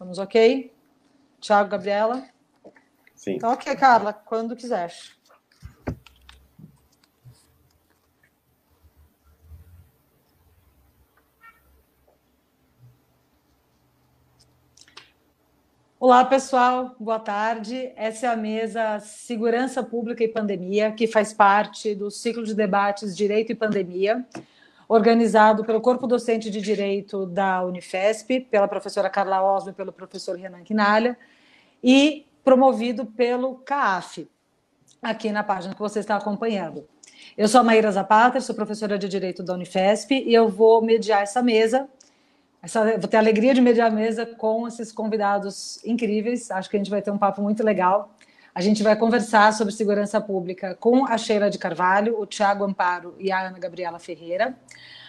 Estamos ok? Tiago, Gabriela? Sim. Então, ok, Carla, quando quiser. Olá, pessoal, boa tarde. Essa é a mesa Segurança Pública e Pandemia, que faz parte do ciclo de debates Direito e Pandemia, organizado pelo Corpo Docente de Direito da Unifesp, pela professora Carla Osmo e pelo professor Renan Quinalha, e promovido pelo CAAF, aqui na página que você está acompanhando. Eu sou a Maíra Zapata, sou professora de Direito da Unifesp, e eu vou mediar essa mesa. Vou ter a alegria de mediar a mesa com esses convidados incríveis. Acho que a gente vai ter um papo muito legal. A gente vai conversar sobre segurança pública com a Sheila de Carvalho, o Tiago Amparo e a Ana Gabriela Ferreira.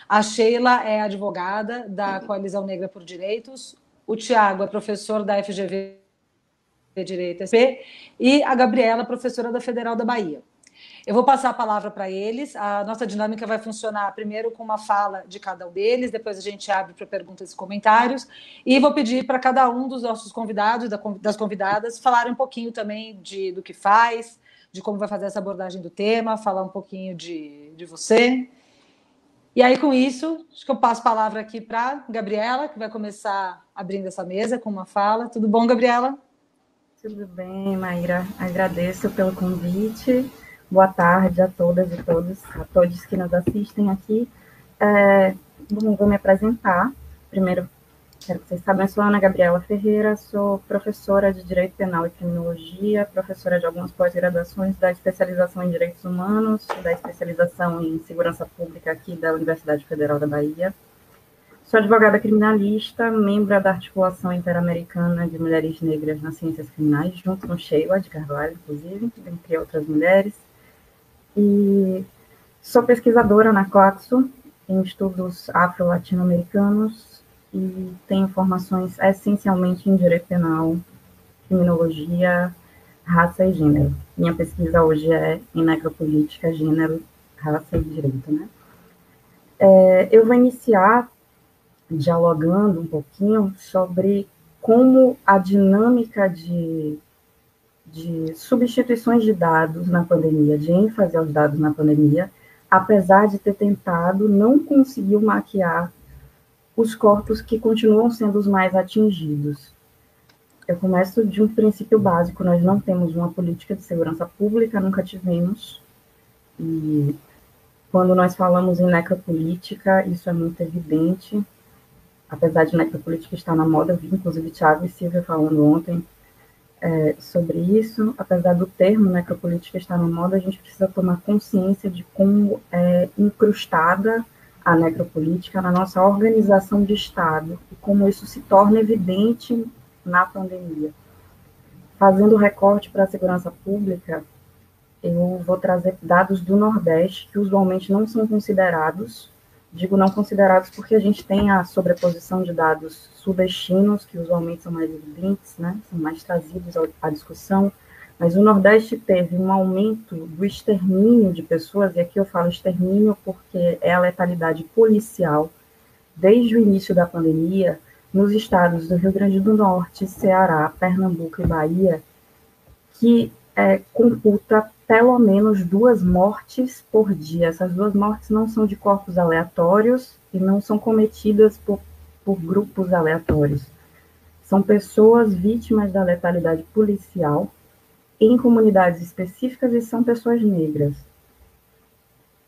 A Sheila é advogada da Coalizão Negra por Direitos, o Tiago é professor da FGV Direito SP e a Gabriela, professora da Federal da Bahia. Eu vou passar a palavra para eles. A nossa dinâmica vai funcionar primeiro com uma fala de cada um deles, depois a gente abre para perguntas e comentários, e vou pedir para cada um dos nossos convidados, das convidadas, falarem um pouquinho também do que faz, de como vai fazer essa abordagem do tema, falar um pouquinho de você. E aí, com isso, acho que eu passo a palavra aqui para a Gabriela, que vai começar abrindo essa mesa com uma fala. Tudo bom, Gabriela? Tudo bem, Maíra. Agradeço pelo convite. Boa tarde a todas e todos, a todos que nos assistem aqui. Vou me apresentar. Primeiro, quero que vocês saibam, eu sou Ana Gabriela Ferreira, sou professora de Direito Penal e Criminologia, professora de algumas pós-graduações da especialização em Direitos Humanos, da especialização em Segurança Pública aqui da Universidade Federal da Bahia. Sou advogada criminalista, membro da Articulação Interamericana de Mulheres Negras nas Ciências Criminais, junto com Sheila de Carvalho, inclusive, dentre outras mulheres. E sou pesquisadora na Claxo, em estudos afro-latino-americanos, e tenho formações essencialmente em Direito Penal, Criminologia, Raça e Gênero. Minha pesquisa hoje é em Necropolítica, Gênero, Raça e Direito, né? Eu vou iniciar dialogando um pouquinho sobre como a dinâmica de substituições de dados na pandemia, de ênfase aos dados na pandemia, apesar de ter tentado, não conseguiu maquiar os corpos que continuam sendo os mais atingidos. Eu começo de um princípio básico: nós não temos uma política de segurança pública, nunca tivemos, e quando nós falamos em necropolítica, isso é muito evidente. Apesar de necropolítica estar na moda, vi inclusive Thiago e Silvia falando ontem sobre isso. Apesar do termo necropolítica estar na moda, a gente precisa tomar consciência de como é incrustada a necropolítica na nossa organização de Estado e como isso se torna evidente na pandemia. Fazendo recorte para a segurança pública, eu vou trazer dados do Nordeste que usualmente não são considerados. Digo não considerados porque a gente tem a sobreposição de dados sudestinos, que usualmente são mais evidentes, né? São mais trazidos à discussão, mas o Nordeste teve um aumento do extermínio de pessoas, e aqui eu falo extermínio porque é a letalidade policial, desde o início da pandemia, nos estados do Rio Grande do Norte, Ceará, Pernambuco e Bahia, que computa pelo menos 2 mortes por dia. Essas 2 mortes não são de corpos aleatórios e não são cometidas por grupos aleatórios. São pessoas vítimas da letalidade policial em comunidades específicas e são pessoas negras.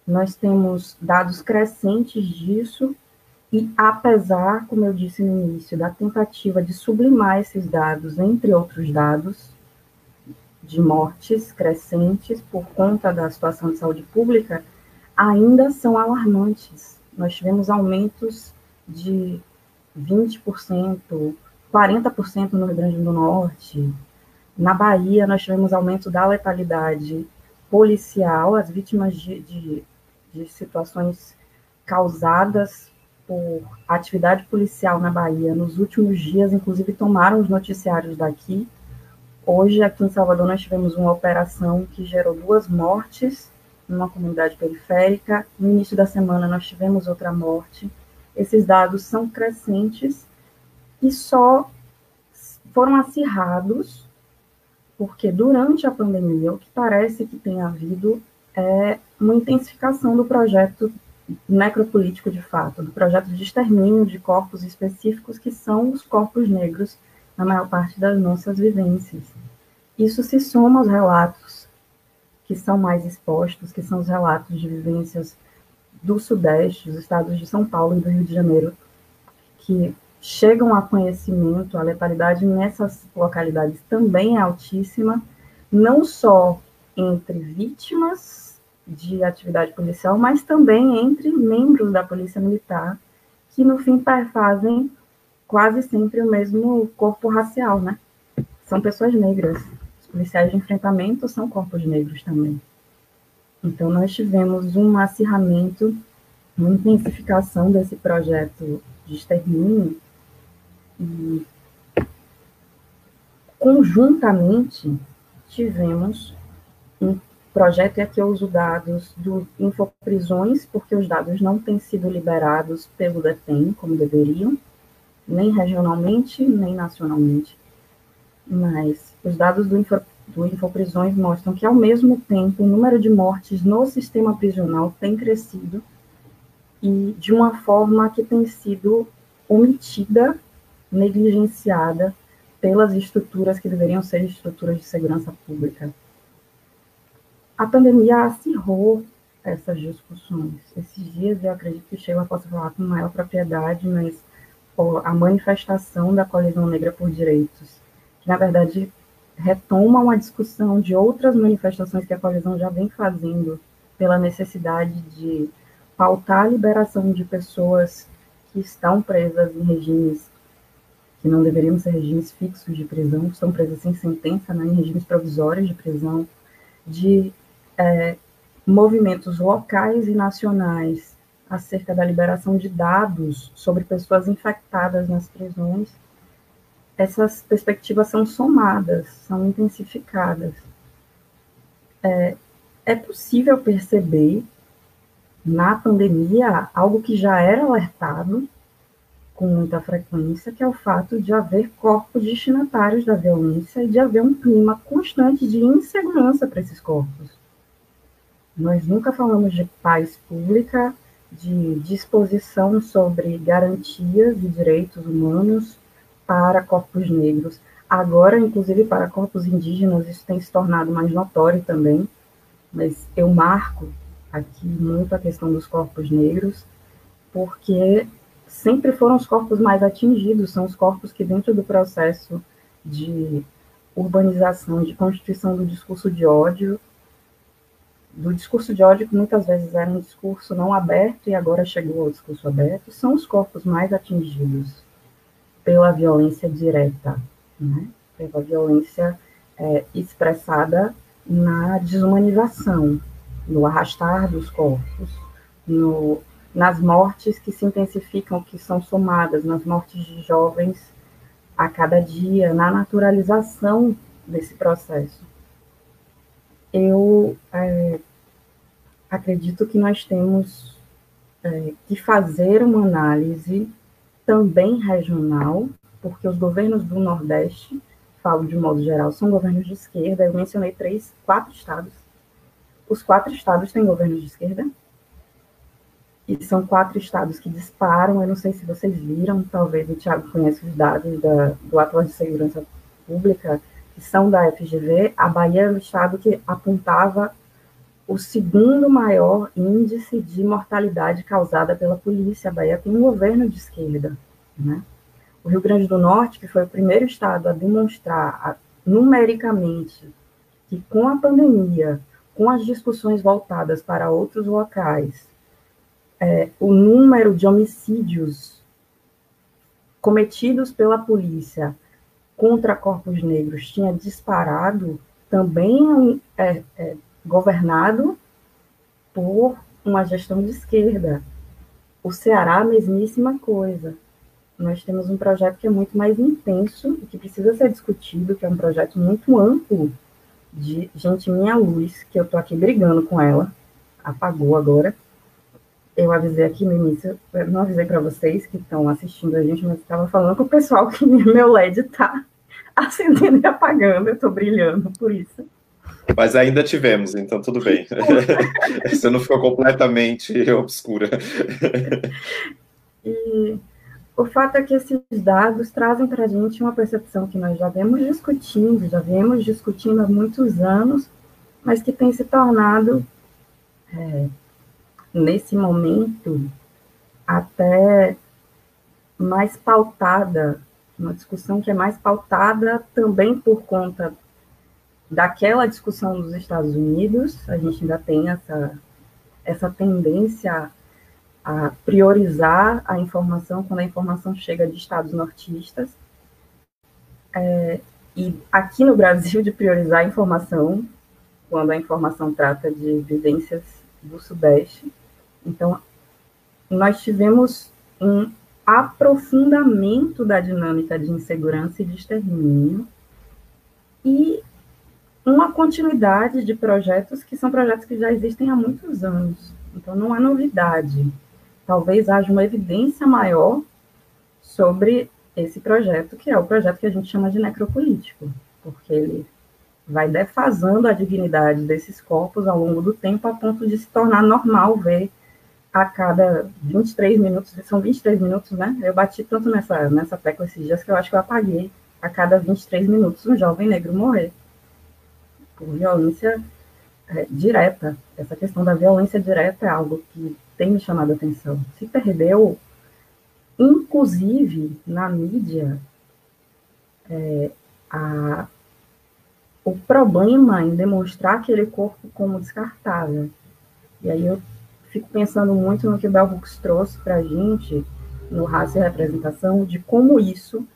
Nós temos dados crescentes disso e, apesar, como eu disse no início, da tentativa de sublimar esses dados, entre outros dados, de mortes crescentes por conta da situação de saúde pública, ainda são alarmantes. Nós tivemos aumentos de 20%, 40% no Rio Grande do Norte. Na Bahia, nós tivemos aumento da letalidade policial, as vítimas de situações causadas por atividade policial na Bahia nos últimos dias, inclusive tomaram os noticiários daqui. Hoje, aqui em Salvador, nós tivemos uma operação que gerou 2 mortes numa comunidade periférica. No início da semana, nós tivemos outra morte. Esses dados são crescentes e só foram acirrados, porque durante a pandemia, o que parece que tem havido é uma intensificação do projeto necropolítico de fato, do projeto de extermínio de corpos específicos, que são os corpos negros, na maior parte das nossas vivências. Isso se soma aos relatos que são mais expostos, que são os relatos de vivências do Sudeste, dos estados de São Paulo e do Rio de Janeiro, que chegam a conhecimento, a letalidade nessas localidades também é altíssima, não só entre vítimas de atividade policial, mas também entre membros da Polícia Militar, que no fim fazem quase sempre o mesmo corpo racial, né? São pessoas negras. Os policiais de enfrentamento são corpos negros também. Então, nós tivemos um acirramento, uma intensificação desse projeto de extermínio e, conjuntamente, tivemos um projeto, e aqui eu uso dados do Infoprisões, porque os dados não têm sido liberados pelo DEPEN, como deveriam, nem regionalmente, nem nacionalmente, mas os dados do Infoprisões mostram que, ao mesmo tempo, o número de mortes no sistema prisional tem crescido e de uma forma que tem sido omitida, negligenciada pelas estruturas que deveriam ser estruturas de segurança pública. A pandemia acirrou essas discussões. Esses dias, eu acredito que o Sheila possa falar com maior propriedade, mas a manifestação da Coalizão Negra por Direitos, que, na verdade, retoma uma discussão de outras manifestações que a coalizão já vem fazendo pela necessidade de pautar a liberação de pessoas que estão presas em regimes que não deveriam ser regimes fixos de prisão, estão presas sem sentença, né, em regimes provisórios de prisão, de movimentos locais e nacionais acerca da liberação de dados sobre pessoas infectadas nas prisões. Essas perspectivas são somadas, são intensificadas. É possível perceber na pandemia algo que já era alertado com muita frequência, que é o fato de haver corpos destinatários da violência e de haver um clima constante de insegurança para esses corpos. Nós nunca falamos de paz pública, de disposição sobre garantias e direitos humanos para corpos negros. Agora, inclusive, para corpos indígenas, isso tem se tornado mais notório também, mas eu marco aqui muito a questão dos corpos negros, porque sempre foram os corpos mais atingidos, são os corpos que, dentro do processo de urbanização, de constituição do discurso de ódio, que muitas vezes era um discurso não aberto e agora chegou ao discurso aberto, são os corpos mais atingidos pela violência direta, né? Pela violência expressada na desumanização, no arrastar dos corpos, nas mortes que se intensificam, que são somadas, nas mortes de jovens a cada dia, na naturalização desse processo. Eu acredito que nós temos que fazer uma análise também regional, porque os governos do Nordeste, falo de modo geral, são governos de esquerda. Eu mencionei 4 estados. Os 4 estados têm governos de esquerda, e são 4 estados que disparam. Eu não sei se vocês viram, talvez o Thiago conheça os dados do Atlas de Segurança Pública, que são da FGV. A Bahia é o estado que apontava o segundo maior índice de mortalidade causada pela polícia. A Bahia tem um governo de esquerda, né? O Rio Grande do Norte, que foi o primeiro estado a demonstrar numericamente que, com a pandemia, com as discussões voltadas para outros locais, o número de homicídios cometidos pela polícia contra corpos negros tinha disparado, também governado por uma gestão de esquerda. O Ceará, a mesmíssima coisa. Nós temos um projeto que é muito mais intenso e que precisa ser discutido, que é um projeto muito amplo de Gente Minha Luz, que eu estou aqui brigando com ela, apagou agora. Eu avisei aqui no início, eu não avisei para vocês que estão assistindo a gente, mas estava falando com o pessoal que meu LED está acendendo e apagando, eu estou brilhando por isso. Mas ainda tivemos, então tudo bem. Você não ficou completamente obscura. E o fato é que esses dados trazem para a gente uma percepção que nós já viemos discutindo há muitos anos, mas que tem se tornado, nesse momento, até mais pautada, uma discussão que é mais pautada também por conta daquela discussão dos Estados Unidos. A gente ainda tem essa tendência a priorizar a informação quando a informação chega de estados nortistas. E aqui no Brasil, de priorizar a informação quando a informação trata de vivências do Sudeste. Então, nós tivemos um aprofundamento da dinâmica de insegurança e de extermínio e uma continuidade de projetos que são projetos que já existem há muitos anos. Então, não há novidade. Talvez haja uma evidência maior sobre esse projeto, que é o projeto que a gente chama de necropolítico, porque ele vai defasando a dignidade desses corpos ao longo do tempo, a ponto de se tornar normal ver a cada 23 minutos, são 23 minutos, né? Eu bati tanto nessa tecla esses dias que eu acho que eu apaguei a cada 23 minutos um jovem negro morrer por violência direta. Essa questão da violência direta é algo que tem me chamado a atenção. Se perdeu, inclusive, na mídia, o problema em demonstrar aquele corpo como descartável. E aí eu fico pensando muito no que o Bell Hooks trouxe para a gente, no Raça e Representação, de como isso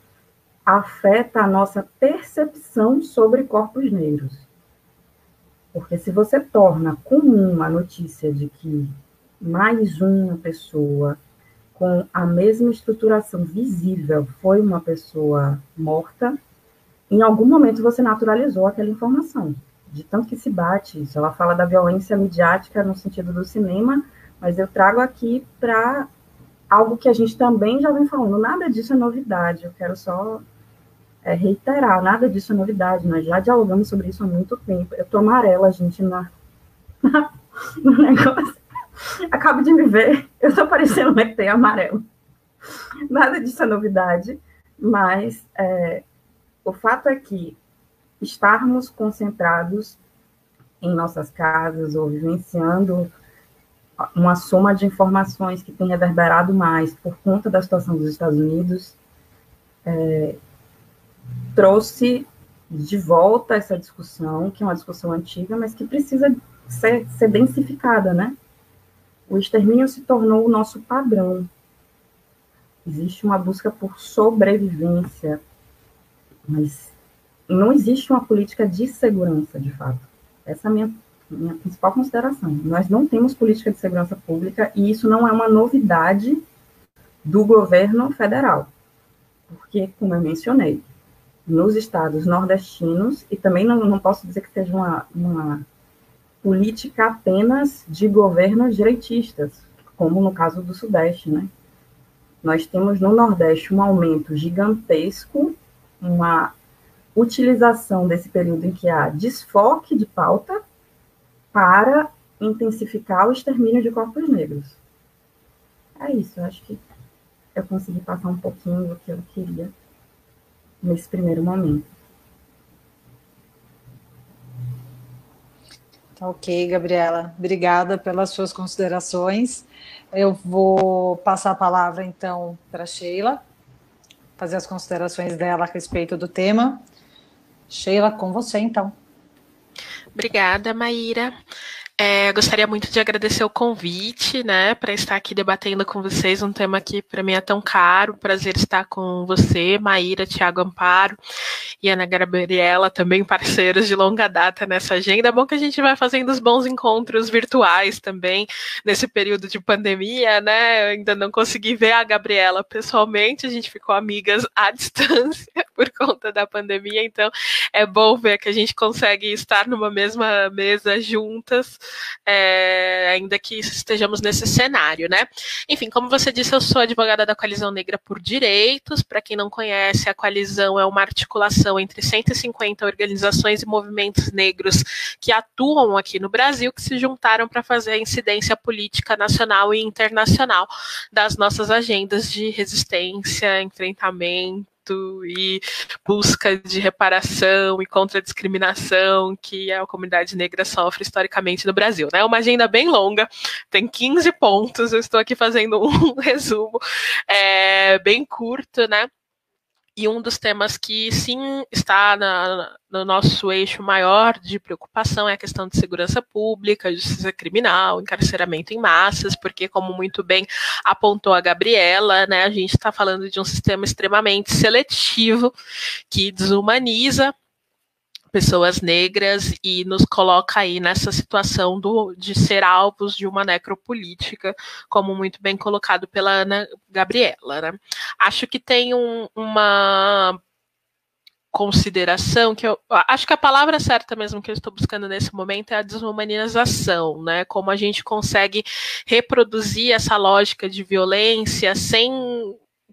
afeta a nossa percepção sobre corpos negros. Porque se você torna comum a notícia de que mais uma pessoa com a mesma estruturação visível foi uma pessoa morta, em algum momento você naturalizou aquela informação, de tanto que se bate isso. Ela fala da violência midiática no sentido do cinema, mas eu trago aqui para algo que a gente também já vem falando. Nada disso é novidade, eu quero só reiterar, nada disso é novidade, nós já dialogamos sobre isso há muito tempo. Eu tô amarela, gente, no negócio. Acabo de me ver, eu tô parecendo um ET amarelo. Nada disso é novidade, mas o fato é que estarmos concentrados em nossas casas ou vivenciando uma soma de informações que tem reverberado mais por conta da situação dos Estados Unidos, trouxe de volta essa discussão, que é uma discussão antiga, mas que precisa ser densificada, né? O extermínio se tornou o nosso padrão. Existe uma busca por sobrevivência, mas não existe uma política de segurança, de fato. Essa é a minha principal consideração. Nós não temos política de segurança pública e isso não é uma novidade do governo federal. Porque, como eu mencionei, nos estados nordestinos, e também não posso dizer que seja uma política apenas de governos direitistas, como no caso do Sudeste, né? Nós temos no Nordeste um aumento gigantesco, uma utilização desse período em que há desfoque de pauta para intensificar o extermínio de corpos negros. É isso, eu acho que eu consegui passar um pouquinho do que eu queria nesse primeiro momento. Tá ok, Gabriela. Obrigada pelas suas considerações. Eu vou passar a palavra, então, para a Sheila, fazer as considerações dela a respeito do tema. Sheila, com você, então. Obrigada, Maíra. Gostaria muito de agradecer o convite, né, para estar aqui debatendo com vocês um tema que para mim é tão caro. Prazer estar com você, Maíra, Tiago Amparo e Ana Gabriela, também parceiros de longa data nessa agenda. É bom que a gente vai fazendo os bons encontros virtuais também nesse período de pandemia, né? Eu ainda não consegui ver a Gabriela pessoalmente, a gente ficou amigas à distância por conta da pandemia, então é bom ver que a gente consegue estar numa mesma mesa juntas, ainda que estejamos nesse cenário, né? Enfim, como você disse, eu sou advogada da Coalizão Negra por Direitos. Para quem não conhece, a Coalizão é uma articulação articulação entre 150 organizações e movimentos negros que atuam aqui no Brasil, que se juntaram para fazer a incidência política nacional e internacional das nossas agendas de resistência, enfrentamento e busca de reparação e contra a discriminação que a comunidade negra sofre historicamente no Brasil, né? É uma agenda bem longa, tem 15 pontos, eu estou aqui fazendo um resumo bem curto, né? E um dos temas que sim está no nosso eixo maior de preocupação é a questão de segurança pública, justiça criminal, encarceramento em massas, porque, como muito bem apontou a Gabriela, né, a gente está falando de um sistema extremamente seletivo que desumaniza pessoas negras e nos coloca aí nessa situação de ser alvos de uma necropolítica, como muito bem colocado pela Ana Gabriela, né? Acho que tem uma consideração que eu acho que a palavra certa mesmo que eu estou buscando nesse momento é a desumanização, né? Como a gente consegue reproduzir essa lógica de violência sem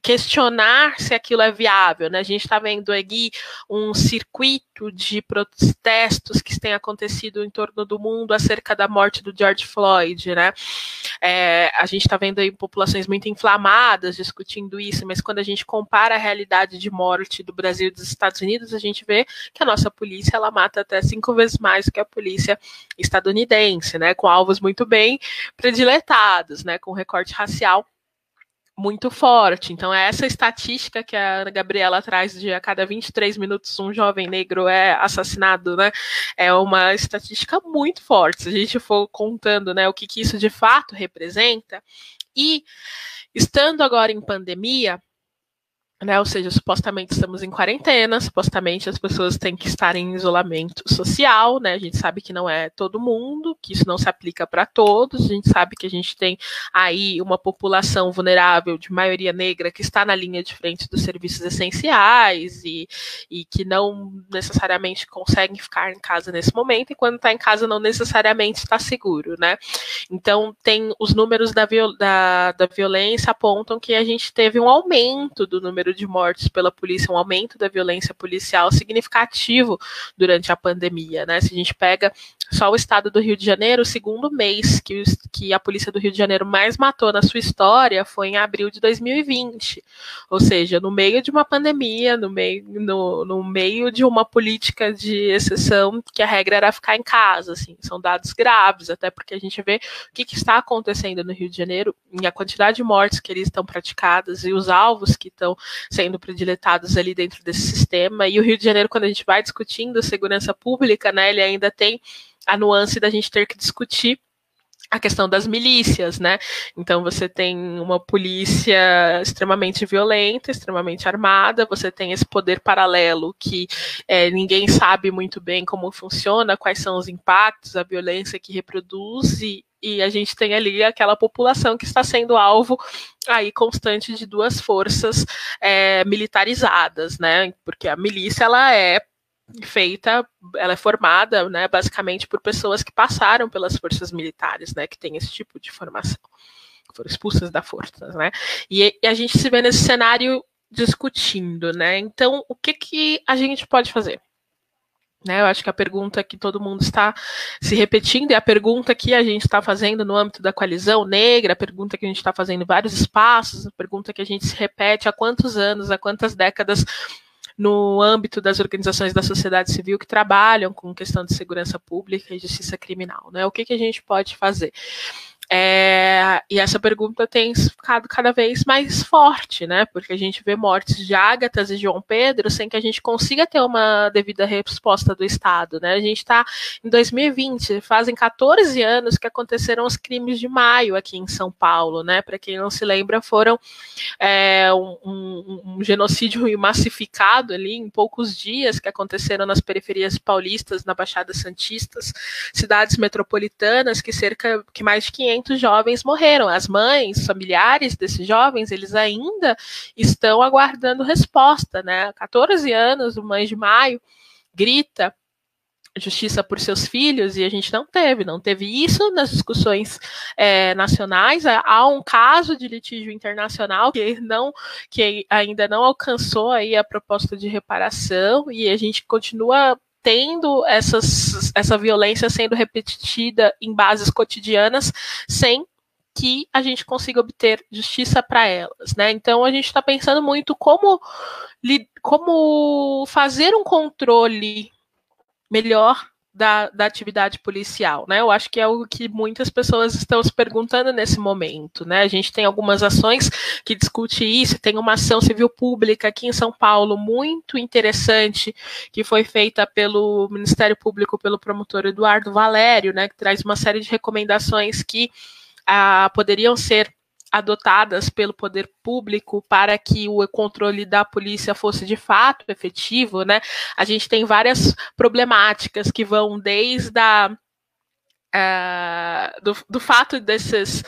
questionar se aquilo é viável, né? A gente está vendo aí um circuito de protestos que tem acontecido em torno do mundo acerca da morte do George Floyd, né? A gente está vendo aí populações muito inflamadas discutindo isso, mas quando a gente compara a realidade de morte do Brasil e dos Estados Unidos, a gente vê que a nossa polícia ela mata até 5 vezes mais do que a polícia estadunidense, né? Com alvos muito bem prediletados, né? Com recorte racial muito forte. Então, essa estatística que a Ana Gabriela traz de a cada 23 minutos um jovem negro é assassinado, né, é uma estatística muito forte. Se a gente for contando, né, o que isso de fato representa, e estando agora em pandemia, né, ou seja, supostamente estamos em quarentena, supostamente as pessoas têm que estar em isolamento social, né? A gente sabe que não é todo mundo, que isso não se aplica para todos, a gente sabe que a gente tem aí uma população vulnerável de maioria negra que está na linha de frente dos serviços essenciais e que não necessariamente conseguem ficar em casa nesse momento, e quando está em casa não necessariamente está seguro, né? Então, tem os números da violência apontam que a gente teve um aumento do número de mortes pela polícia, um aumento da violência policial significativo durante a pandemia, né? Se a gente pega só o estado do Rio de Janeiro, o segundo mês que a polícia do Rio de Janeiro mais matou na sua história foi em abril de 2020, ou seja, no meio de uma pandemia, no meio de uma política de exceção que a regra era ficar em casa, assim, são dados graves, até porque a gente vê o que está acontecendo no Rio de Janeiro e a quantidade de mortes que eles estão praticadas e os alvos que estão sendo prediletados ali dentro desse sistema. E o Rio de Janeiro, quando a gente vai discutindo segurança pública, né, ele ainda tem a nuance da gente ter que discutir a questão das milícias, né? Então você tem uma polícia extremamente violenta, extremamente armada, você tem esse poder paralelo que ninguém sabe muito bem como funciona, quais são os impactos, a violência que reproduz, e a gente tem ali aquela população que está sendo alvo aí constante de duas forças militarizadas, né? Porque a milícia ela é formada, né, basicamente por pessoas que passaram pelas forças militares, né, que tem esse tipo de formação, foram expulsas da força, né, e a gente se vê nesse cenário discutindo, né, então o que a gente pode fazer? Né, eu acho que a pergunta que todo mundo está se repetindo é a pergunta que a gente está fazendo no âmbito da coalizão negra, a pergunta que a gente está fazendo em vários espaços, a pergunta que a gente se repete há quantos anos, há quantas décadas no âmbito das organizações da sociedade civil que trabalham com questão de segurança pública e justiça criminal, né? O que a gente pode fazer? E essa pergunta tem ficado cada vez mais forte, né? Porque a gente vê mortes de Ágatas e João Pedro sem que a gente consiga ter uma devida resposta do Estado, né? A gente está em 2020, fazem 14 anos que aconteceram os crimes de maio aqui em São Paulo, né? Para quem não se lembra, foram um genocídio massificado ali em poucos dias que aconteceram nas periferias paulistas, na Baixada Santistas, cidades metropolitanas, que mais de 500 jovens morreram. As mães, familiares desses jovens, eles ainda estão aguardando resposta, né? 14 anos, o Mães de Maio grita justiça por seus filhos, e a gente não teve isso nas discussões nacionais. Há um caso de litígio internacional que ainda não alcançou aí a proposta de reparação, e a gente continua tendo essa violência sendo repetida em bases cotidianas sem que a gente consiga obter justiça para elas, né? Então a gente está pensando muito como fazer um controle melhor da atividade policial, né? Eu acho que é algo que muitas pessoas estão se perguntando nesse momento, né? A gente tem algumas ações que discutem isso, tem uma ação civil pública aqui em São Paulo muito interessante, que foi feita pelo Ministério Público, pelo promotor Eduardo Valério, né? Que traz uma série de recomendações que poderiam ser adotadas pelo poder público para que o controle da polícia fosse de fato efetivo, né? A gente tem várias problemáticas que vão desde do fato dessas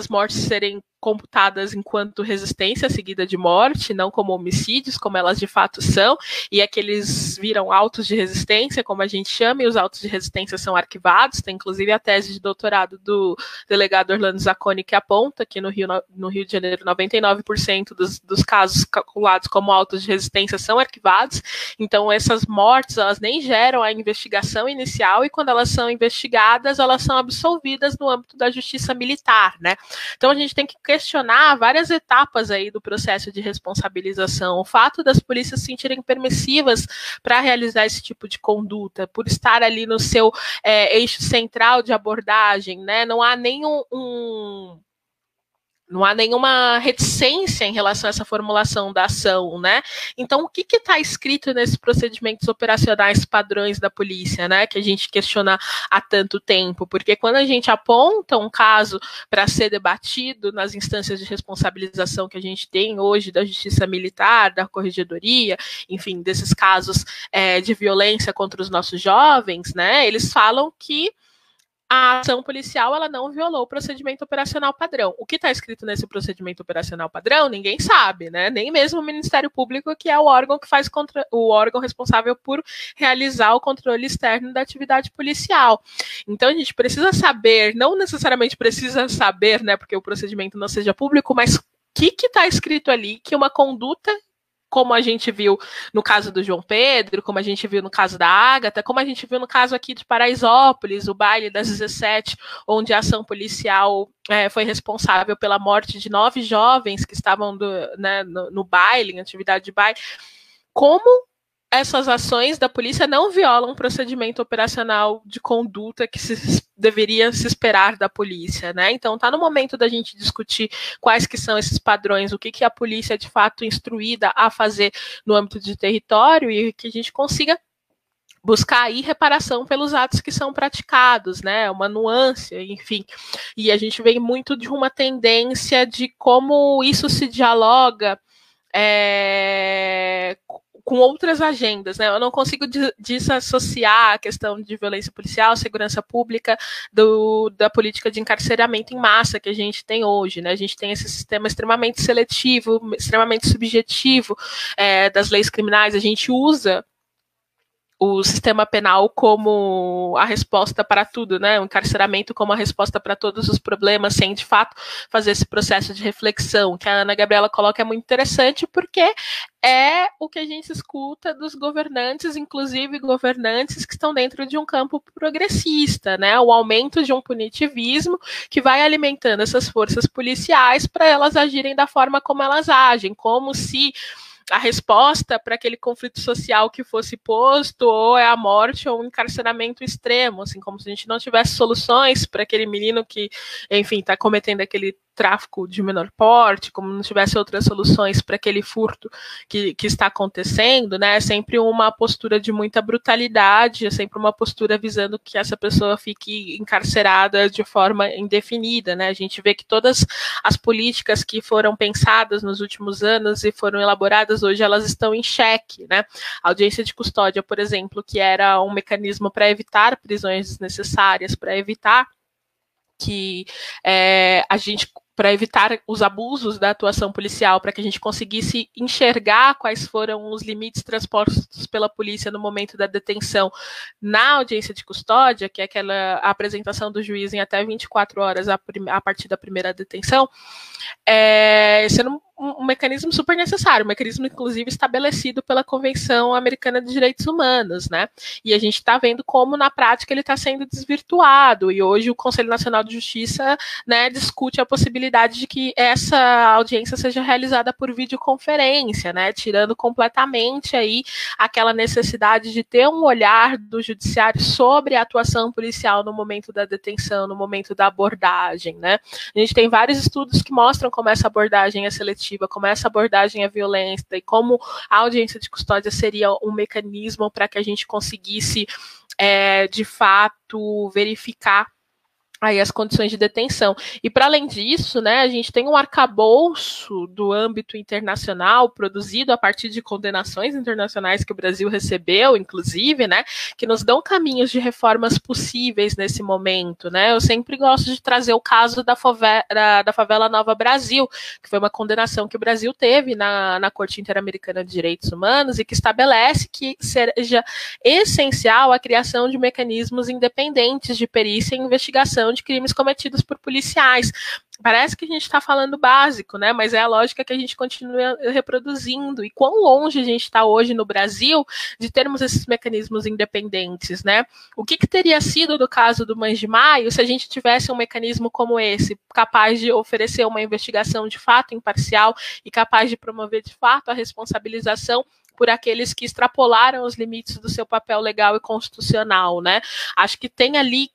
mortes serem computadas enquanto resistência seguida de morte, não como homicídios, como elas de fato são, e é que eles viram autos de resistência, como a gente chama, e os autos de resistência são arquivados. Tem inclusive a tese de doutorado do delegado Orlando Zacconi que aponta que no Rio de Janeiro 99% dos casos calculados como autos de resistência são arquivados. Então essas mortes, elas nem geram a investigação inicial, e quando elas são investigadas, elas são absolvidas no âmbito da justiça militar, né? Então a gente tem que questionar várias etapas aí do processo de responsabilização. O fato das polícias se sentirem permissivas para realizar esse tipo de conduta, por estar ali no seu eixo central de abordagem, né? Não há nenhuma reticência em relação a essa formulação da ação, né? Então, o que está escrito nesses procedimentos operacionais padrões da polícia, né? Que a gente questiona há tanto tempo, porque quando a gente aponta um caso para ser debatido nas instâncias de responsabilização que a gente tem hoje da Justiça Militar, da Corregedoria, enfim, desses casos de violência contra os nossos jovens, né? Eles falam que a ação policial, ela não violou o procedimento operacional padrão. O que está escrito nesse procedimento operacional padrão, ninguém sabe, né? Nem mesmo o Ministério Público, que é o órgão o órgão responsável por realizar o controle externo da atividade policial. Então a gente precisa saber, não necessariamente precisa saber, né, porque o procedimento não seja público, mas o que está escrito ali que uma conduta, como a gente viu no caso do João Pedro, como a gente viu no caso da Ágata, como a gente viu no caso aqui de Paraisópolis, o baile das 17, onde a ação policial foi responsável pela morte de 9 jovens que estavam no baile, em atividade de baile. Como essas ações da polícia não violam um procedimento operacional de conduta que deveria se esperar da polícia, né? Então está no momento da gente discutir quais que são esses padrões, o que a polícia é de fato instruída a fazer no âmbito de território, e que a gente consiga buscar aí reparação pelos atos que são praticados, né? Uma nuance, enfim. E a gente vem muito de uma tendência de como isso se dialoga com outras agendas, né? Eu não consigo desassociar a questão de violência policial, segurança pública, da política de encarceramento em massa que a gente tem hoje, né? A gente tem esse sistema extremamente seletivo, extremamente subjetivo das leis criminais. A gente usa o sistema penal como a resposta para tudo, né? O encarceramento como a resposta para todos os problemas, sem de fato fazer esse processo de reflexão que a Ana Gabriela coloca, é muito interessante, porque é o que a gente escuta dos governantes, inclusive governantes que estão dentro de um campo progressista, né? O aumento de um punitivismo que vai alimentando essas forças policiais para elas agirem da forma como elas agem, como se a resposta para aquele conflito social que fosse posto ou é a morte ou um encarceramento extremo, assim, como se a gente não tivesse soluções para aquele menino que, enfim, está cometendo aquele tráfico de menor porte, como não tivesse outras soluções para aquele furto que está acontecendo, né? É sempre uma postura de muita brutalidade, é sempre uma postura visando que essa pessoa fique encarcerada de forma indefinida, né? A gente vê que todas as políticas que foram pensadas nos últimos anos e foram elaboradas hoje, elas estão em xeque, né? A audiência de custódia, por exemplo, que era um mecanismo para evitar prisões desnecessárias, para evitar que a gente para evitar os abusos da atuação policial, para que a gente conseguisse enxergar quais foram os limites transpostos pela polícia no momento da detenção na audiência de custódia, que é aquela apresentação do juiz em até 24 horas a partir da primeira detenção, sendo um mecanismo super necessário, um mecanismo, inclusive, estabelecido pela Convenção Americana de Direitos Humanos, né? E a gente está vendo como, na prática, ele está sendo desvirtuado, e hoje o Conselho Nacional de Justiça, né, discute a possibilidade de que essa audiência seja realizada por videoconferência, né, tirando completamente aí aquela necessidade de ter um olhar do judiciário sobre a atuação policial no momento da detenção, no momento da abordagem, né? A gente tem vários estudos que mostram como essa abordagem é seletiva, como essa abordagem é violenta e como a audiência de custódia seria um mecanismo para que a gente conseguisse, de fato, verificar aí as condições de detenção. E para além disso, né, a gente tem um arcabouço do âmbito internacional produzido a partir de condenações internacionais que o Brasil recebeu, inclusive, né, que nos dão caminhos de reformas possíveis nesse momento, né? Eu sempre gosto de trazer o caso da favela Nova Brasil, que foi uma condenação que o Brasil teve na Corte Interamericana de Direitos Humanos e que estabelece que seja essencial a criação de mecanismos independentes de perícia e investigação de crimes cometidos por policiais. Parece que a gente está falando básico, né? Mas é a lógica que a gente continua reproduzindo. E quão longe a gente está hoje no Brasil de termos esses mecanismos independentes, né? O que teria sido do caso do Mães de Maio se a gente tivesse um mecanismo como esse, capaz de oferecer uma investigação de fato imparcial e capaz de promover de fato a responsabilização por aqueles que extrapolaram os limites do seu papel legal e constitucional, né? Acho que tem ali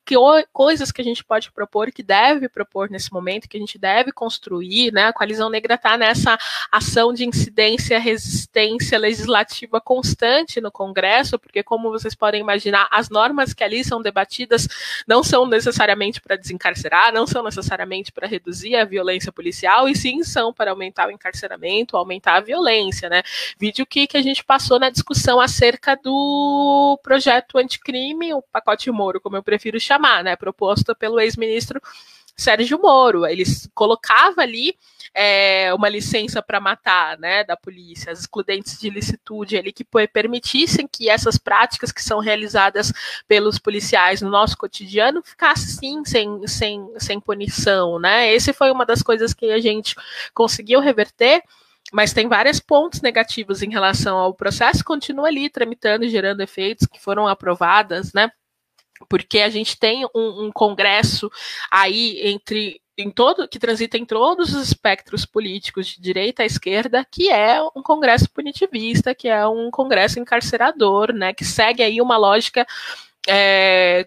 coisas que a gente pode propor, que deve propor nesse momento, que a gente deve construir, né? A Coalizão Negra está nessa ação de incidência, resistência legislativa constante no Congresso, porque, como vocês podem imaginar, as normas que ali são debatidas não são necessariamente para desencarcerar, não são necessariamente para reduzir a violência policial, e sim são para aumentar o encarceramento, aumentar a violência, né? Vídeo que a gente passou na discussão acerca do projeto anticrime, o pacote Moro, como eu prefiro chamar, né, proposto pelo ex-ministro Sérgio Moro. Eles colocavam ali uma licença para matar, né, da polícia, as excludentes de licitude ali que permitissem que essas práticas que são realizadas pelos policiais no nosso cotidiano ficassem sem punição, né? Esse foi uma das coisas que a gente conseguiu reverter. Mas tem vários pontos negativos em relação ao processo, continua ali tramitando e gerando efeitos que foram aprovadas, né? Porque a gente tem um Congresso aí que transita em todos os espectros políticos, de direita à esquerda, que é um Congresso punitivista, que é um Congresso encarcerador, né? Que segue aí uma lógica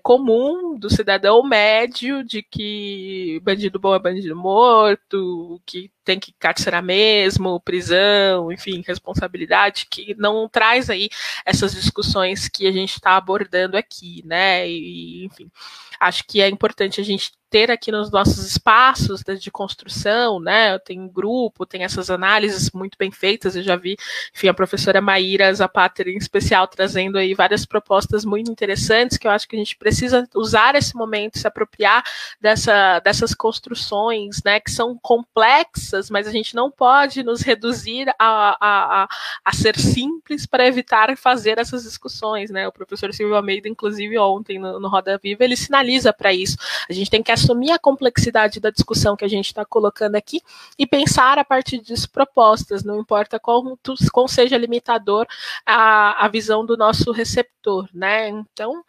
comum do cidadão médio, de que bandido bom é bandido morto, que tem que carcerar mesmo, prisão, enfim, responsabilidade, que não traz aí essas discussões que a gente está abordando aqui, né? E, enfim, acho que é importante a gente ter aqui nos nossos espaços de construção, né? Tem grupo, tem essas análises muito bem feitas, eu já vi, enfim, a professora Maíra Zapater, em especial, trazendo aí várias propostas muito interessantes, que eu acho que a gente precisa usar esse momento, se apropriar dessas construções, né, que são complexas, mas a gente não pode nos reduzir a ser simples para evitar fazer essas discussões, né? O professor Silvio Almeida, inclusive, ontem no Roda Viva, ele sinaliza para isso. A gente tem que assumir a complexidade da discussão que a gente está colocando aqui e pensar a partir disso propostas, não importa qual seja limitador a visão do nosso receptor, né? Então,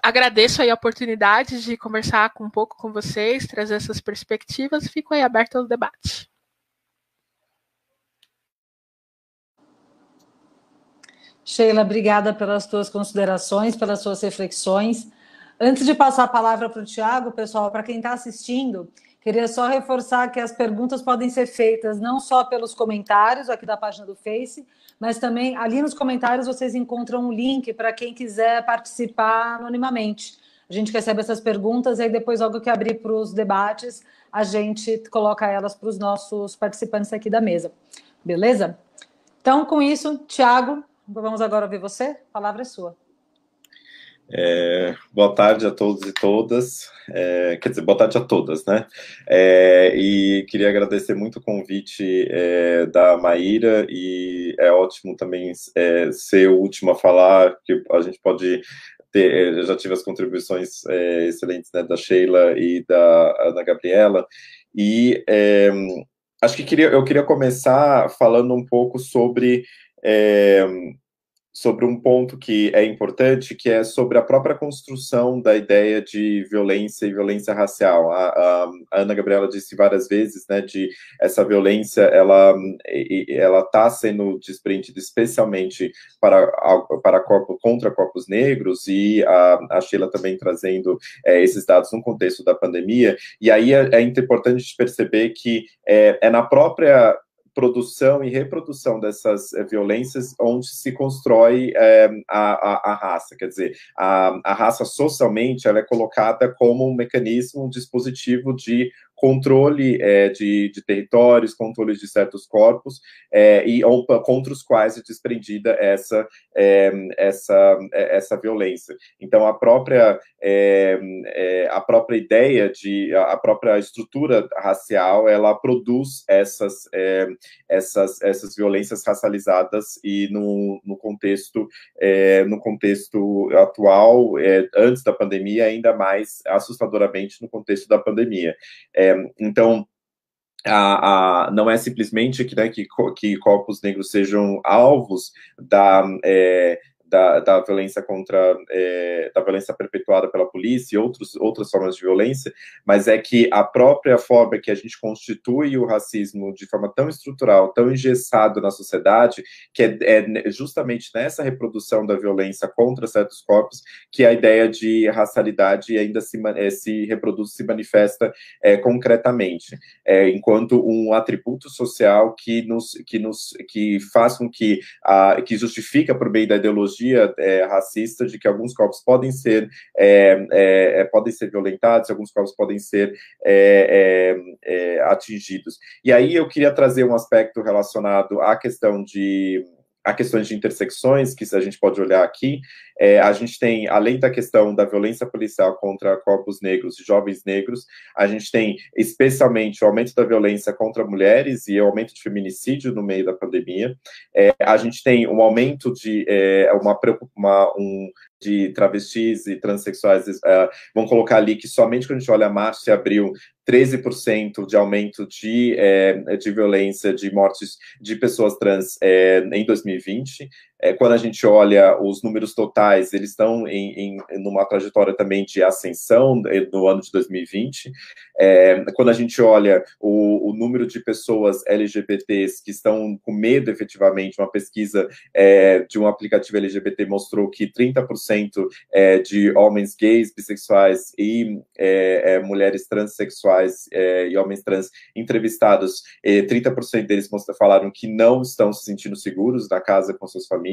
agradeço aí a oportunidade de conversar um pouco com vocês, trazer essas perspectivas e fico aí aberta ao debate. Sheila, obrigada pelas tuas considerações, pelas suas reflexões. Antes de passar a palavra para o Tiago, pessoal, para quem está assistindo, queria só reforçar que as perguntas podem ser feitas não só pelos comentários aqui da página do Face, mas também ali nos comentários vocês encontram um link para quem quiser participar anonimamente. A gente recebe essas perguntas e aí depois, logo que abrir para os debates, a gente coloca elas para os nossos participantes aqui da mesa. Beleza? Então, com isso, Tiago, vamos agora ouvir você. A palavra é sua. Boa tarde a todos e todas, quer dizer, boa tarde a todas, né? E queria agradecer muito o convite da Maíra, e é ótimo também ser o último a falar, que a gente pode ter, já tive as contribuições excelentes, né, da Sheila e da Ana Gabriela, e acho que eu queria começar falando um pouco sobre um ponto que é importante, que é sobre a própria construção da ideia de violência e violência racial. A Ana Gabriela disse várias vezes, né, de essa violência, ela está sendo desprendida especialmente contra corpos negros, e a Sheila também trazendo esses dados no contexto da pandemia, e aí é importante perceber que é na própria produção e reprodução dessas violências onde se constrói a raça. Quer dizer, a raça socialmente ela é colocada como um mecanismo, um dispositivo de controle de territórios, controle de certos corpos, contra os quais é desprendida essa violência. Então, a própria ideia a própria estrutura racial, ela produz essas violências racializadas, e no contexto atual, antes da pandemia, ainda mais assustadoramente no contexto da pandemia. Então, não é simplesmente que corpos negros sejam alvos da violência da violência perpetuada pela polícia e outras formas de violência, mas é que a própria forma que a gente constitui o racismo de forma tão estrutural, tão engessado na sociedade, que é justamente nessa reprodução da violência contra certos corpos que a ideia de racialidade ainda se reproduz, se manifesta concretamente, enquanto um atributo social que faz com que justifica por meio da ideologia racista de que alguns corpos podem ser violentados, alguns corpos podem ser atingidos. E aí eu queria trazer um aspecto relacionado à questões de intersecções, que a gente pode olhar aqui. A gente tem, além da questão da violência policial contra corpos negros e jovens negros, a gente tem especialmente o aumento da violência contra mulheres e o aumento de feminicídio no meio da pandemia. A gente tem um aumento de de travestis e transexuais. Vamos colocar ali que somente quando a gente olha março e abril, 13% de aumento de violência, de mortes de pessoas trans em 2020. Quando a gente olha os números totais, eles estão numa trajetória também de ascensão no ano de 2020. Quando a gente olha o número de pessoas LGBTs que estão com medo, efetivamente, uma pesquisa de um aplicativo LGBT mostrou que 30% de homens gays, bissexuais e mulheres transexuais e homens trans entrevistados, 30% deles falaram que não estão se sentindo seguros na casa com suas famílias.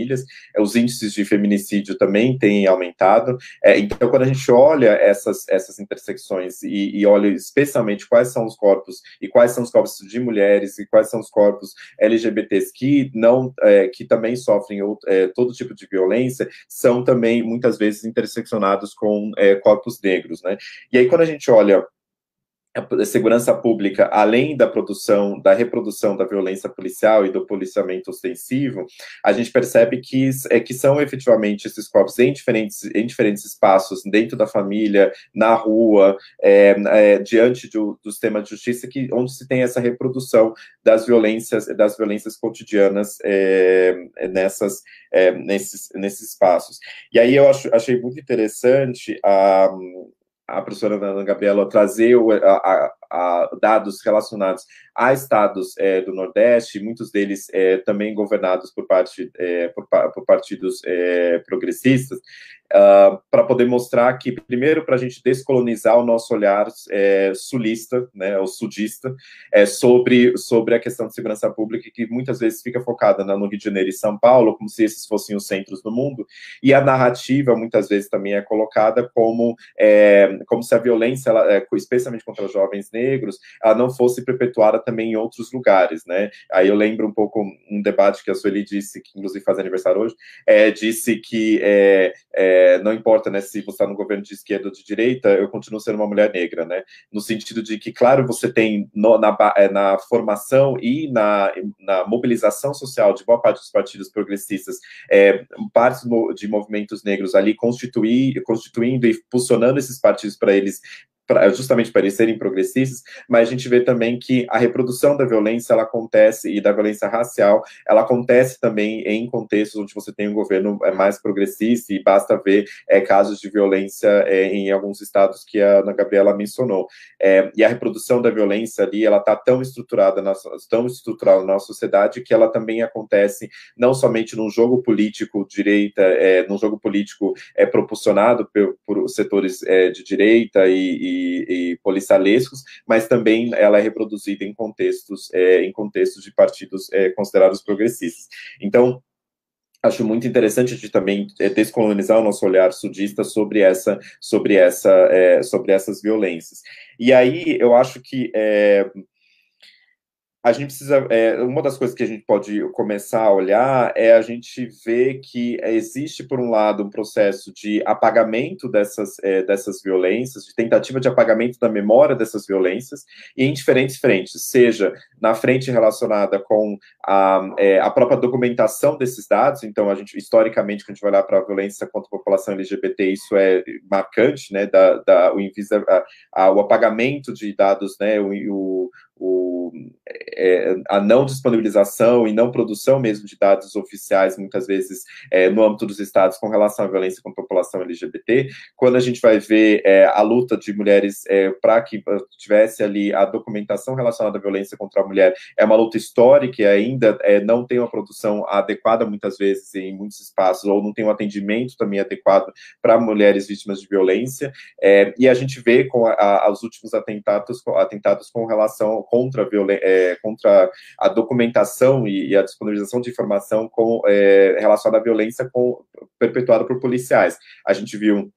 Os índices de feminicídio também têm aumentado. Então, quando a gente olha essas intersecções e olha especialmente quais são os corpos e quais são os corpos de mulheres e quais são os corpos LGBTs que também sofrem todo tipo de violência, são também muitas vezes interseccionados com corpos negros, né? E aí, quando a gente olha a segurança pública, além da reprodução da violência policial e do policiamento ostensivo, a gente percebe que são efetivamente esses corpos em diferentes espaços, dentro da família, na rua, diante do sistema de justiça, onde se tem essa reprodução das violências cotidianas nesses espaços. E aí eu achei muito interessante a professora Ana Gabriela trazer dados relacionados a estados do Nordeste, muitos deles também governados por partidos progressistas, para poder mostrar que, primeiro, para a gente descolonizar o nosso olhar sulista, né, ou sudista, sobre a questão de segurança pública, que muitas vezes fica focada no Rio de Janeiro e São Paulo, como se esses fossem os centros do mundo, e a narrativa, muitas vezes, também é colocada como se a violência, especialmente contra jovens negros, negros, ela não fosse perpetuada também em outros lugares, né? Aí eu lembro um pouco um debate que a Sueli disse, que inclusive faz aniversário hoje, disse que não importa, né, se você está no governo de esquerda ou de direita, eu continuo sendo uma mulher negra, né? No sentido de que, claro, você tem na formação e na mobilização social de boa parte dos partidos progressistas, partes de movimentos negros ali constituindo e funcionando esses partidos para eles, justamente para eles serem progressistas, mas a gente vê também que a reprodução da violência, ela acontece, e da violência racial, ela acontece também em contextos onde você tem um governo mais progressista, e basta ver casos de violência em alguns estados que a Ana Gabriela mencionou. E a reprodução da violência ali, ela está tão estruturada na nossa sociedade, que ela também acontece não somente num jogo político direita, num jogo político proporcionado por setores de direita e policialescos, mas também ela é reproduzida em contextos de partidos considerados progressistas. Então, acho muito interessante de também descolonizar o nosso olhar sudista sobre essas violências. E aí, eu acho que a gente precisa, uma das coisas que a gente pode começar a olhar a gente ver que existe, por um lado, um processo de apagamento dessas violências, de tentativa de apagamento da memória dessas violências, e em diferentes frentes, seja na frente relacionada com a própria documentação desses dados. Então, historicamente, quando a gente vai olhar para a violência contra a população LGBT, isso é marcante, né, o apagamento de dados, né, a não disponibilização e não produção mesmo de dados oficiais, muitas vezes, no âmbito dos estados com relação à violência contra a população LGBT. Quando a gente vai ver a luta de mulheres para que tivesse ali a documentação relacionada à violência contra a mulher, é uma luta histórica e ainda não tem uma produção adequada, muitas vezes, em muitos espaços, ou não tem um atendimento também adequado para mulheres vítimas de violência, e a gente vê com os últimos atentados com relação contra a documentação e a disponibilização de informação relacionada à violência perpetuada por policiais. A gente viu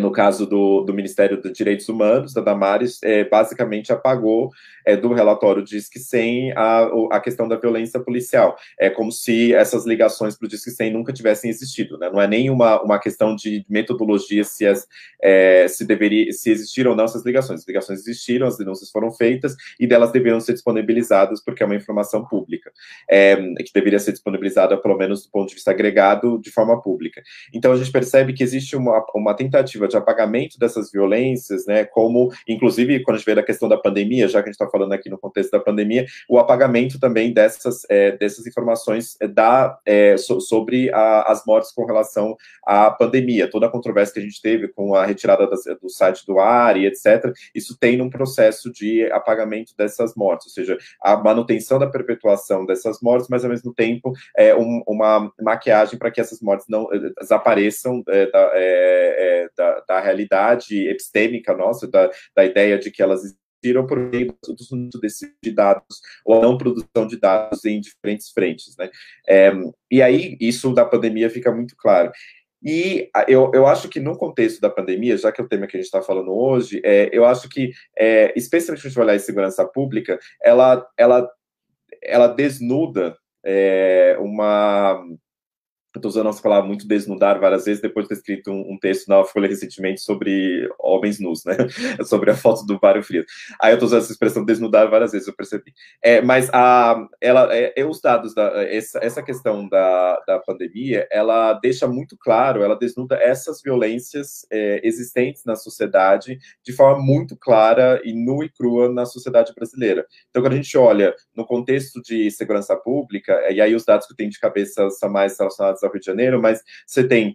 no caso do Ministério dos Direitos Humanos, da Damares, basicamente apagou do relatório Disque 100 a questão da violência policial. É como se essas ligações para o Disque 100 nunca tivessem existido, né? Não é nem uma questão de metodologia se existiram ou não essas ligações. As ligações existiram, as denúncias foram feitas e delas deveriam ser disponibilizadas porque é uma informação pública, que deveria ser disponibilizada, pelo menos do ponto de vista agregado, de forma pública. Então, a gente percebe que existe uma tentativa de apagamento dessas violências, né, como, inclusive, quando a gente vê a questão da pandemia, já que a gente está falando aqui no contexto da pandemia, o apagamento também dessas informações sobre as mortes com relação à pandemia. Toda a controvérsia que a gente teve com a retirada do site do ar e etc., isso tem um processo de apagamento dessas mortes, ou seja, a manutenção da perpetuação dessas mortes, mas, ao mesmo tempo, uma maquiagem para que essas mortes não desapareçam da realidade epistêmica nossa, da ideia de que elas existiram por meio do uso de dados ou não produção de dados em diferentes frentes, né? E aí, isso da pandemia fica muito claro. E eu acho que no contexto da pandemia, já que é o tema que a gente está falando hoje, eu acho que, especialmente quando a gente vai olhar em segurança pública, ela desnuda eu estou usando essa palavra muito desnudar várias vezes, depois de ter escrito um texto na Folha recentemente sobre homens nus, né? Sobre a foto do Mário Frias. Aí eu estou usando essa expressão desnudar várias vezes, eu percebi. Mas os dados, essa questão da pandemia, ela deixa muito claro, ela desnuda essas violências existentes na sociedade de forma muito clara e nua e crua na sociedade brasileira. Então, quando a gente olha no contexto de segurança pública, e aí os dados que eu tenho de cabeça são mais relacionados ao Rio de Janeiro, mas você tem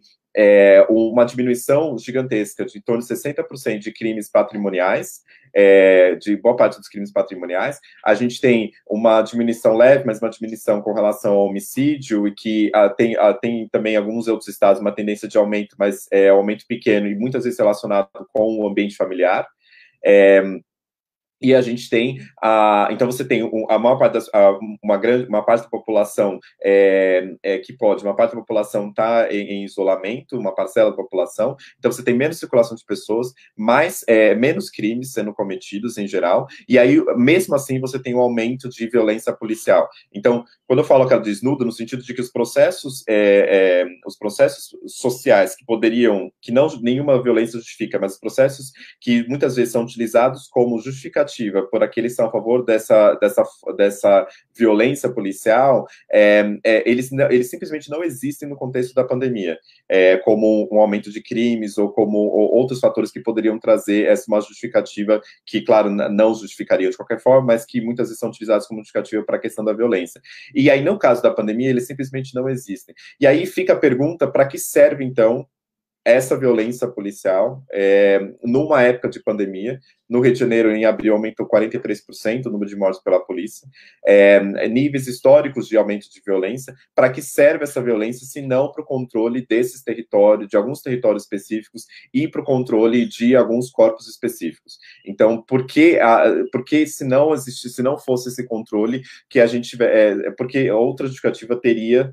uma diminuição gigantesca de em torno de 60% de crimes patrimoniais, de boa parte dos crimes patrimoniais. A gente tem uma diminuição leve, mas uma diminuição com relação ao homicídio, e que tem também alguns outros estados uma tendência de aumento, mas aumento pequeno e muitas vezes relacionado com o ambiente familiar. E a gente tem, então você tem a maior parte uma parte da população que pode, uma parte da população está em isolamento, uma parcela da população, então você tem menos circulação de pessoas, menos crimes sendo cometidos em geral, e aí, mesmo assim, você tem um aumento de violência policial. Então, quando eu falo que ela desnuda, no sentido de que os processos sociais que não nenhuma violência justifica, mas os processos que muitas vezes são utilizados como justificativa por aqueles que são a favor dessa violência policial, eles simplesmente não existem no contexto da pandemia, como um aumento de crimes ou como outros fatores que poderiam trazer uma justificativa que, claro, não justificaria de qualquer forma, mas que muitas vezes são utilizados como justificativa para a questão da violência. E aí, no caso da pandemia, eles simplesmente não existem. E aí fica a pergunta, para que serve, então, essa violência policial numa época de pandemia? No Rio de Janeiro, em abril, aumentou 43% o número de mortes pela polícia, níveis históricos de aumento de violência. Para que serve essa violência, se não para o controle desses territórios, de alguns territórios específicos, e para o controle de alguns corpos específicos? Então, por que se não fosse esse controle, que a gente porque outra justificativa teria,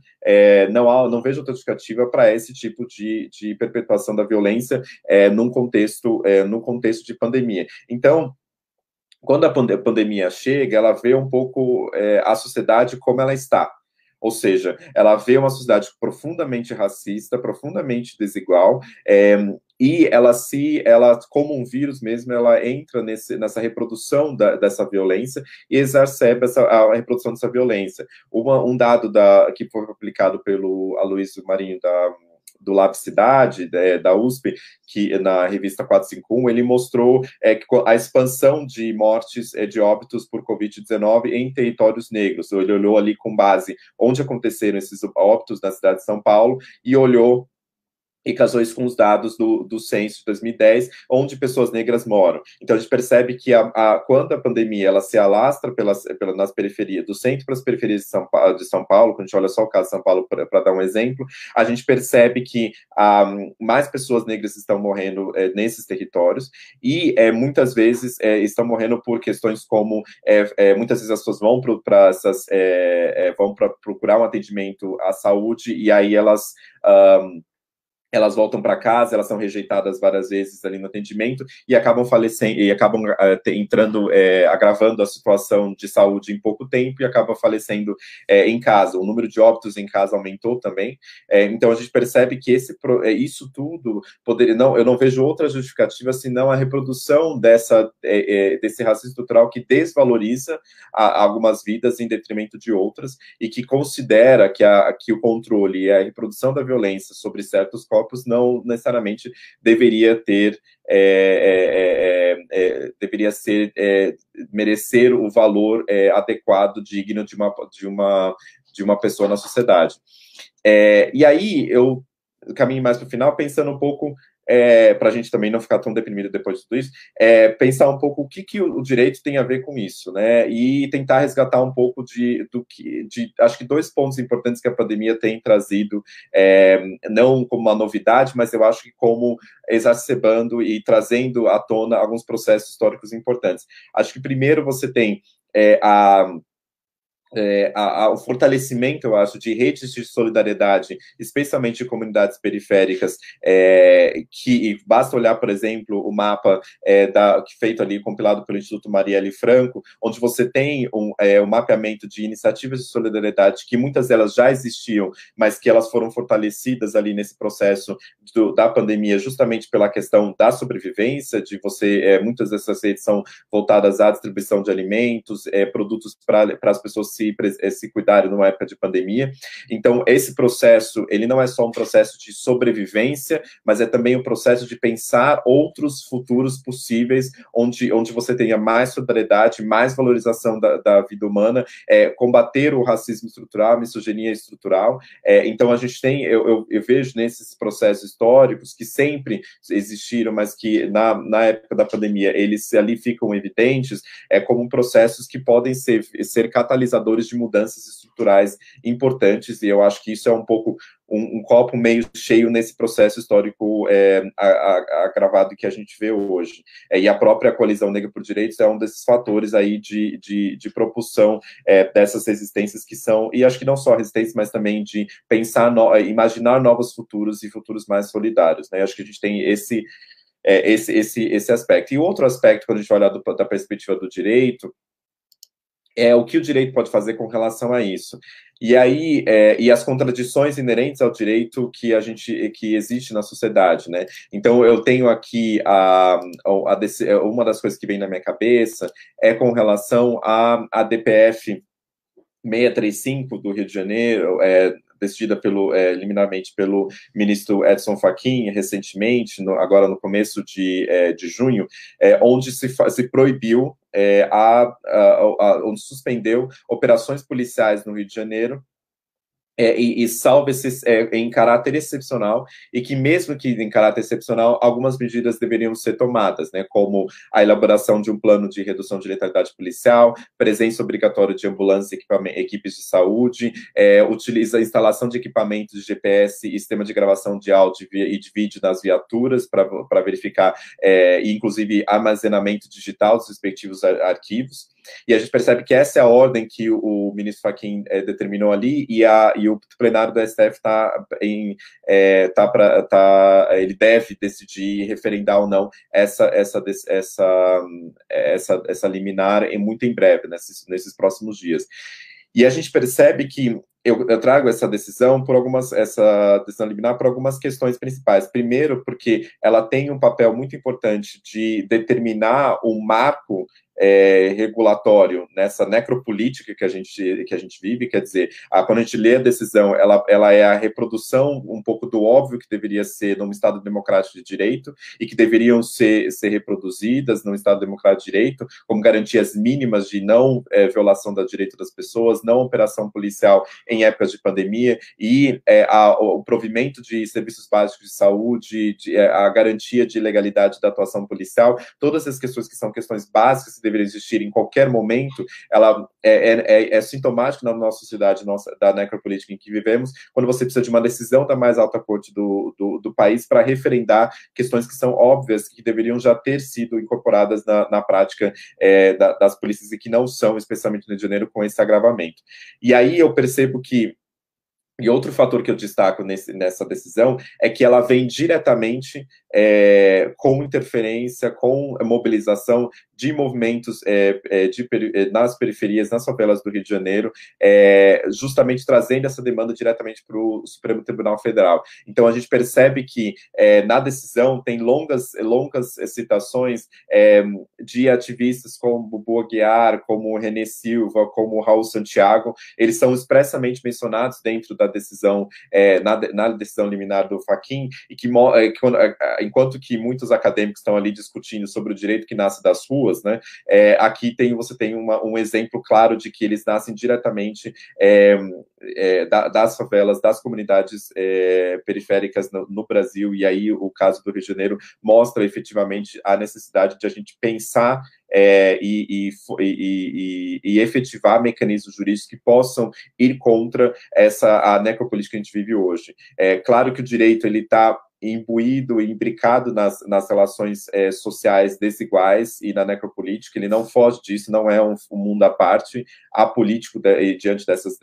não vejo outra justificativa para esse tipo de perpetuação da violência no contexto de pandemia. Então, quando a pandemia chega, ela vê um pouco a sociedade como ela está. Ou seja, ela vê uma sociedade profundamente racista, profundamente desigual, e ela, como um vírus mesmo, ela entra nessa reprodução dessa violência e exacerba a reprodução dessa violência. Um dado que foi publicado pelo Aloysio Marinho, do Lab Cidade, da USP, que na revista 451, ele mostrou a expansão de mortes, de óbitos por Covid-19 em territórios negros. Ele olhou ali com base onde aconteceram esses óbitos na cidade de São Paulo e casou isso com os dados do censo de 2010, onde pessoas negras moram. Então, a gente percebe que quando a pandemia ela se alastra nas periferias, do centro para as periferias de São Paulo, quando a gente olha só o caso de São Paulo para dar um exemplo, a gente percebe que mais pessoas negras estão morrendo nesses territórios, e muitas vezes estão morrendo por questões como, muitas vezes as pessoas vão para procurar um atendimento à saúde, e aí elas voltam para casa, elas são rejeitadas várias vezes ali no atendimento e acabam falecendo, e acabam agravando a situação de saúde em pouco tempo e acabam falecendo em casa. O número de óbitos em casa aumentou também. Então, a gente percebe que isso tudo eu não vejo outra justificativa senão a reprodução desse racismo estrutural que desvaloriza algumas vidas em detrimento de outras e que considera que o controle e a reprodução da violência sobre certos corpos não necessariamente deveria merecer o valor adequado, digno de uma pessoa na sociedade. E aí eu caminho mais para o final, pensando um pouco, para a gente também não ficar tão deprimido depois de tudo isso, pensar um pouco o que o direito tem a ver com isso, né? E tentar resgatar um pouco acho que 2 pontos importantes que a pandemia tem trazido, não como uma novidade, mas eu acho que como exacerbando e trazendo à tona alguns processos históricos importantes. Acho que primeiro você tem o fortalecimento, eu acho, de redes de solidariedade, especialmente em comunidades periféricas, que basta olhar, por exemplo, o mapa feito ali, compilado pelo Instituto Marielle Franco, onde você tem um mapeamento de iniciativas de solidariedade, que muitas delas já existiam, mas que elas foram fortalecidas ali nesse processo da pandemia, justamente pela questão da sobrevivência, muitas dessas redes são voltadas à distribuição de alimentos, produtos para as pessoas se cuidarem numa época de pandemia. Então, esse processo, ele não é só um processo de sobrevivência, mas é também um processo de pensar outros futuros possíveis, onde você tenha mais solidariedade, mais valorização da vida humana, combater o racismo estrutural, a misoginia estrutural. Então, a gente tem, eu vejo nesses processos históricos que sempre existiram, mas que na época da pandemia, eles ali ficam evidentes, como processos que podem ser catalisadores catalisadores de mudanças estruturais importantes, e eu acho que isso é um pouco um copo meio cheio nesse processo histórico agravado que a gente vê hoje. E a própria Coalizão Negra por Direitos é um desses fatores aí de propulsão dessas resistências que são, e acho que não só resistências, mas também de pensar, imaginar novos futuros e futuros mais solidários, né? Acho que a gente tem esse aspecto. E outro aspecto, quando a gente olha da perspectiva do direito, é o que o direito pode fazer com relação a isso. E aí, e as contradições inerentes ao direito que existe na sociedade, né? Então, eu tenho aqui uma das coisas que vem na minha cabeça é com relação à DPF 635 do Rio de Janeiro, decidida liminarmente pelo ministro Edson Fachin, recentemente, agora no começo de junho, onde se proibiu, onde suspendeu operações policiais no Rio de Janeiro, e salvo em caráter excepcional, e que mesmo que em caráter excepcional, algumas medidas deveriam ser tomadas, né, como a elaboração de um plano de redução de letalidade policial, presença obrigatória de ambulância e equipes de saúde, utiliza a instalação de equipamentos de GPS e sistema de gravação de áudio e de vídeo nas viaturas para verificar, e inclusive armazenamento digital dos respectivos arquivos. E a gente percebe que essa é a ordem que o ministro Fachin determinou ali, e o plenário do STF ele deve decidir referendar ou não essa liminar muito em breve, nesses próximos dias. E a gente percebe que eu trago essa decisão liminar por algumas questões principais. Primeiro, porque ela tem um papel muito importante de determinar um marco regulatório nessa necropolítica que a gente vive, quer dizer, quando a gente lê a decisão, ela é a reprodução um pouco do óbvio que deveria ser num Estado democrático de direito e que deveriam ser reproduzidas num Estado democrático de direito, como garantias mínimas de não violação do direito das pessoas, não operação policial em épocas de pandemia, e o provimento de serviços básicos de saúde, a garantia de legalidade da atuação policial, todas essas questões que são questões básicas que deveria existir em qualquer momento, ela é sintomático na nossa sociedade, da necropolítica em que vivemos, quando você precisa de uma decisão da mais alta corte do país para referendar questões que são óbvias, que deveriam já ter sido incorporadas na prática das polícias e que não são, especialmente no Rio de Janeiro, com esse agravamento. E aí eu percebo que e outro fator que eu destaco nessa decisão é que ela vem diretamente com interferência, com mobilização de movimentos nas periferias, nas favelas do Rio de Janeiro, justamente trazendo essa demanda diretamente para o Supremo Tribunal Federal. Então, a gente percebe que na decisão tem longas citações de ativistas como Bubu Aguiar, como René Silva, como Raul Santiago. Eles são expressamente mencionados dentro da decisão, na decisão liminar do Fachin, e que enquanto que muitos acadêmicos estão ali discutindo sobre o direito que nasce das ruas, né, aqui você tem um exemplo claro de que eles nascem diretamente das favelas, das comunidades periféricas no Brasil, e aí o caso do Rio de Janeiro mostra efetivamente a necessidade de a gente pensar e efetivar mecanismos jurídicos que possam ir contra a necropolítica que a gente vive hoje. Claro que o direito ele está imbuído e imbricado nas relações sociais desiguais e na necropolítica, ele não foge disso, não é um mundo à parte, apolítico diante dessas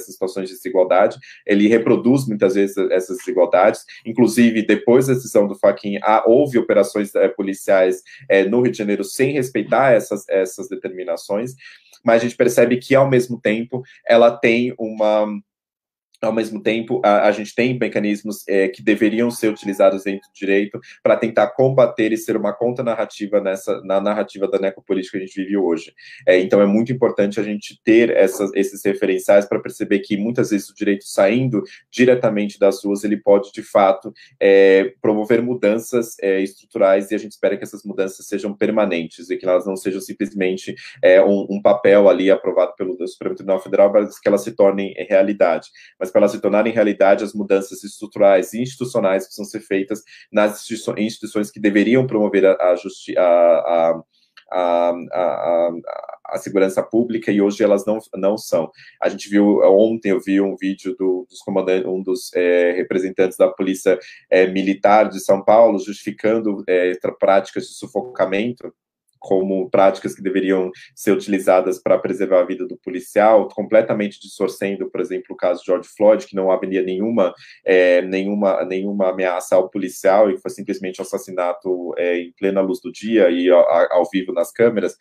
situações de desigualdade, ele reproduz muitas vezes essas desigualdades, inclusive depois da decisão do Fachin, houve operações policiais no Rio de Janeiro sem respeitar essas determinações, mas a gente percebe que ao mesmo tempo ela tem a gente tem mecanismos que deveriam ser utilizados dentro do direito para tentar combater e ser uma contra-narrativa na narrativa da necropolítica que a gente vive hoje. Então, é muito importante a gente ter esses referenciais para perceber que, muitas vezes, o direito saindo diretamente das ruas, ele pode, de fato, promover mudanças estruturais, e a gente espera que essas mudanças sejam permanentes e que elas não sejam simplesmente um papel ali aprovado pelo Supremo Tribunal Federal, mas que elas se tornem realidade. Mas para elas se tornarem realidade, as mudanças estruturais e institucionais precisam ser feitas nas instituições que deveriam promover a segurança pública, e hoje elas não são. A gente viu, ontem eu vi um vídeo dos comandantes, um dos representantes da Polícia Militar de São Paulo, justificando práticas de sufocamento como práticas que deveriam ser utilizadas para preservar a vida do policial, completamente distorcendo, por exemplo, o caso de George Floyd, que não havia nenhuma ameaça ao policial, e foi simplesmente um assassinato em plena luz do dia e ao vivo nas câmeras.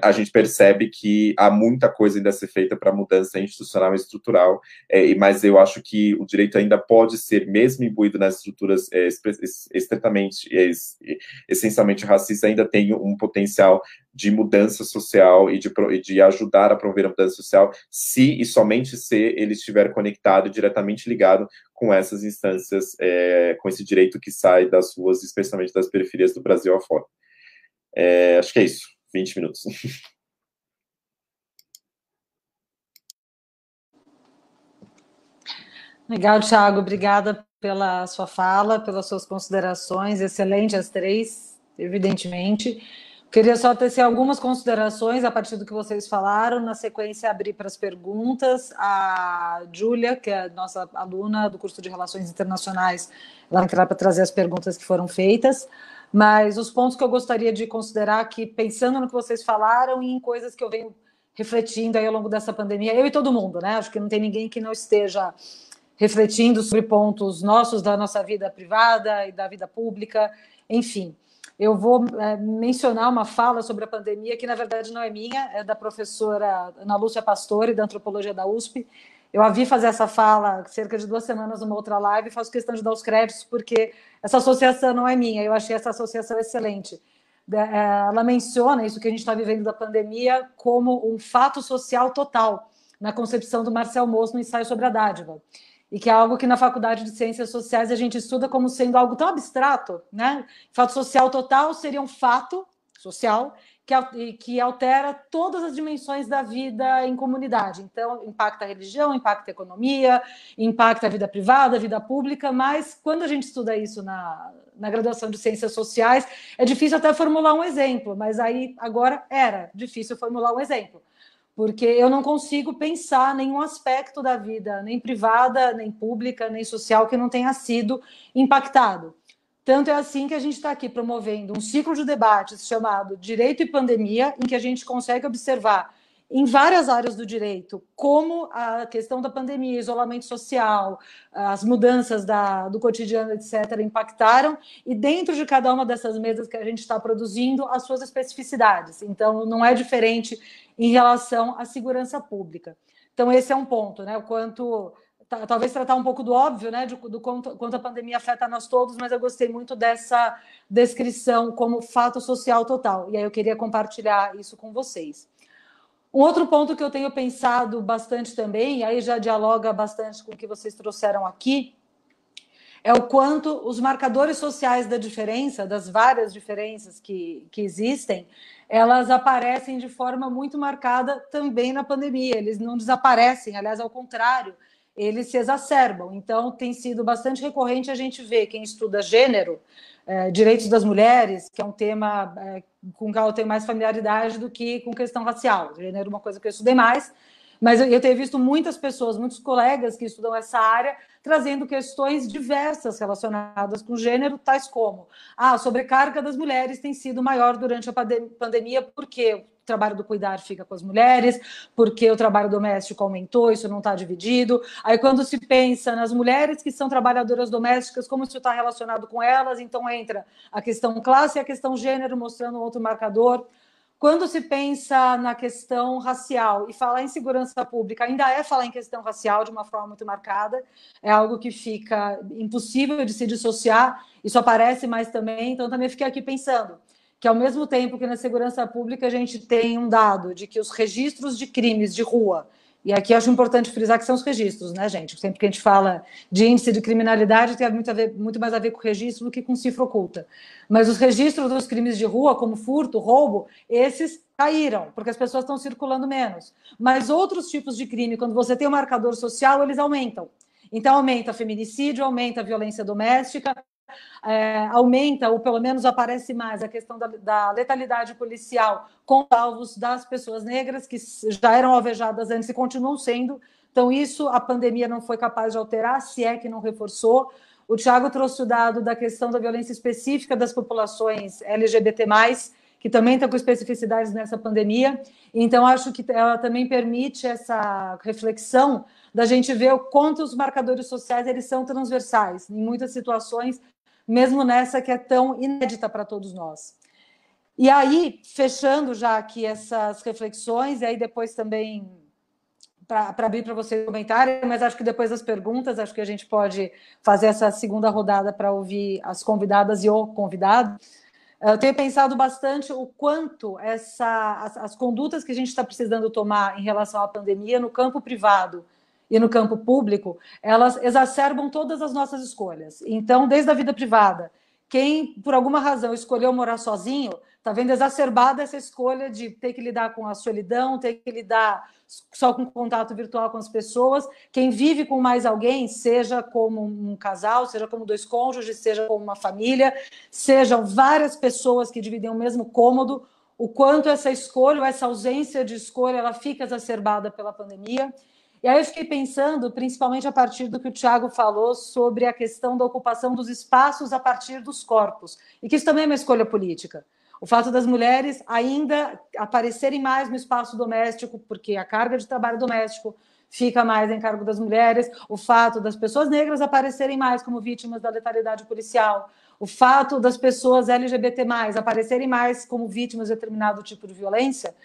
A gente percebe que há muita coisa ainda a ser feita para mudança institucional e estrutural, mas eu acho que o direito ainda pode ser, mesmo imbuído nas estruturas estritamente, essencialmente racistas, ainda tem um potencial de mudança social e de ajudar a promover a mudança social, se e somente se ele estiver conectado e diretamente ligado com essas instâncias, com esse direito que sai das ruas, especialmente das periferias do Brasil afora. Acho que é isso, 20 minutos. Legal, Thiago, obrigada pela sua fala, pelas suas considerações, excelente as três, evidentemente. Queria só tecer algumas considerações a partir do que vocês falaram, na sequência abrir para as perguntas. A Júlia, que é a nossa aluna do curso de Relações Internacionais, ela entrar para trazer as perguntas que foram feitas, mas os pontos que eu gostaria de considerar aqui, pensando no que vocês falaram e em coisas que eu venho refletindo aí ao longo dessa pandemia, eu e todo mundo, né? Acho que não tem ninguém que não esteja refletindo sobre pontos nossos da nossa vida privada e da vida pública, enfim. Eu vou mencionar uma fala sobre a pandemia, que na verdade não é minha, é da professora Ana Lúcia Pastore, da Antropologia da USP. Eu a vi fazer essa fala cerca de 2 semanas numa outra live, e faço questão de dar os créditos, porque essa associação não é minha, eu achei essa associação excelente. Ela menciona isso que a gente está vivendo da pandemia como um fato social total, na concepção do Marcel Mauss no ensaio sobre a dádiva. E que é algo que na Faculdade de Ciências Sociais a gente estuda como sendo algo tão abstrato, né? Fato social total seria um fato social que altera todas as dimensões da vida em comunidade. Então, impacta a religião, impacta a economia, impacta a vida privada, a vida pública, mas quando a gente estuda isso na graduação de Ciências Sociais, é difícil até formular um exemplo, mas aí agora era difícil formular um exemplo, porque eu não consigo pensar nenhum aspecto da vida, nem privada, nem pública, nem social, que não tenha sido impactado. Tanto é assim que a gente está aqui promovendo um ciclo de debates chamado Direito e Pandemia, em que a gente consegue observar em várias áreas do direito como a questão da pandemia, isolamento social, as mudanças do cotidiano, etc., impactaram, e dentro de cada uma dessas mesas que a gente está produzindo, as suas especificidades. Então, não é diferente em relação à segurança pública. Então, esse é um ponto, né? O quanto... Talvez tratar um pouco do óbvio, né, do quanto a pandemia afeta nós todos, mas eu gostei muito dessa descrição como fato social total. E aí eu queria compartilhar isso com vocês. Um outro ponto que eu tenho pensado bastante também, aí já dialoga bastante com o que vocês trouxeram aqui, é o quanto os marcadores sociais da diferença, das várias diferenças que existem, elas aparecem de forma muito marcada também na pandemia. Eles não desaparecem, aliás, ao contrário, eles se exacerbam. Então, tem sido bastante recorrente a gente ver quem estuda gênero, direitos das mulheres, que é um tema com o qual eu tenho mais familiaridade do que com questão racial. Gênero é uma coisa que eu estudei mais, mas eu tenho visto muitas pessoas, muitos colegas que estudam essa área, trazendo questões diversas relacionadas com gênero, tais como a sobrecarga das mulheres tem sido maior durante a pandemia, porque o trabalho do cuidar fica com as mulheres, porque o trabalho doméstico aumentou, isso não está dividido. Aí, quando se pensa nas mulheres que são trabalhadoras domésticas, como isso está relacionado com elas, então entra a questão classe e a questão gênero, mostrando um outro marcador. Quando se pensa na questão racial e falar em segurança pública, ainda é falar em questão racial de uma forma muito marcada, é algo que fica impossível de se dissociar, isso aparece mais também, então também fiquei aqui pensando que, ao mesmo tempo que na segurança pública a gente tem um dado de que os registros de crimes de rua, e aqui eu acho importante frisar que são os registros, né, gente? Sempre que a gente fala de índice de criminalidade, tem muito mais a ver com registro do que com cifra oculta. Mas os registros dos crimes de rua, como furto, roubo, esses caíram, porque as pessoas estão circulando menos. Mas outros tipos de crime, quando você tem um marcador social, eles aumentam. Então, aumenta feminicídio, aumenta a violência doméstica, aumenta, ou pelo menos aparece mais, a questão da letalidade policial com alvos das pessoas negras, que já eram alvejadas antes e continuam sendo. Então, isso a pandemia não foi capaz de alterar, se é que não reforçou. O Thiago trouxe o dado da questão da violência específica das populações LGBT+, que também está com especificidades nessa pandemia. Então, acho que ela também permite essa reflexão da gente ver o quanto os marcadores sociais eles são transversais, em muitas situações, mesmo nessa que é tão inédita para todos nós. E aí, fechando já aqui essas reflexões, e aí depois também para abrir para vocês comentarem, mas acho que depois das perguntas, acho que a gente pode fazer essa segunda rodada para ouvir as convidadas e o convidado. Eu tenho pensado bastante o quanto as condutas que a gente está precisando tomar em relação à pandemia no campo privado e no campo público, elas exacerbam todas as nossas escolhas. Então, desde a vida privada, quem, por alguma razão, escolheu morar sozinho, está vendo exacerbada essa escolha de ter que lidar com a solidão, ter que lidar só com contato virtual com as pessoas. Quem vive com mais alguém, seja como um casal, seja como dois cônjuges, seja como uma família, sejam várias pessoas que dividem o mesmo cômodo, o quanto essa escolha, ou essa ausência de escolha, ela fica exacerbada pela pandemia. E aí eu fiquei pensando, principalmente a partir do que o Thiago falou sobre a questão da ocupação dos espaços a partir dos corpos, e que isso também é uma escolha política. O fato das mulheres ainda aparecerem mais no espaço doméstico, porque a carga de trabalho doméstico fica mais em cargo das mulheres, o fato das pessoas negras aparecerem mais como vítimas da letalidade policial, o fato das pessoas LGBT+, aparecerem mais como vítimas de determinado tipo de violência,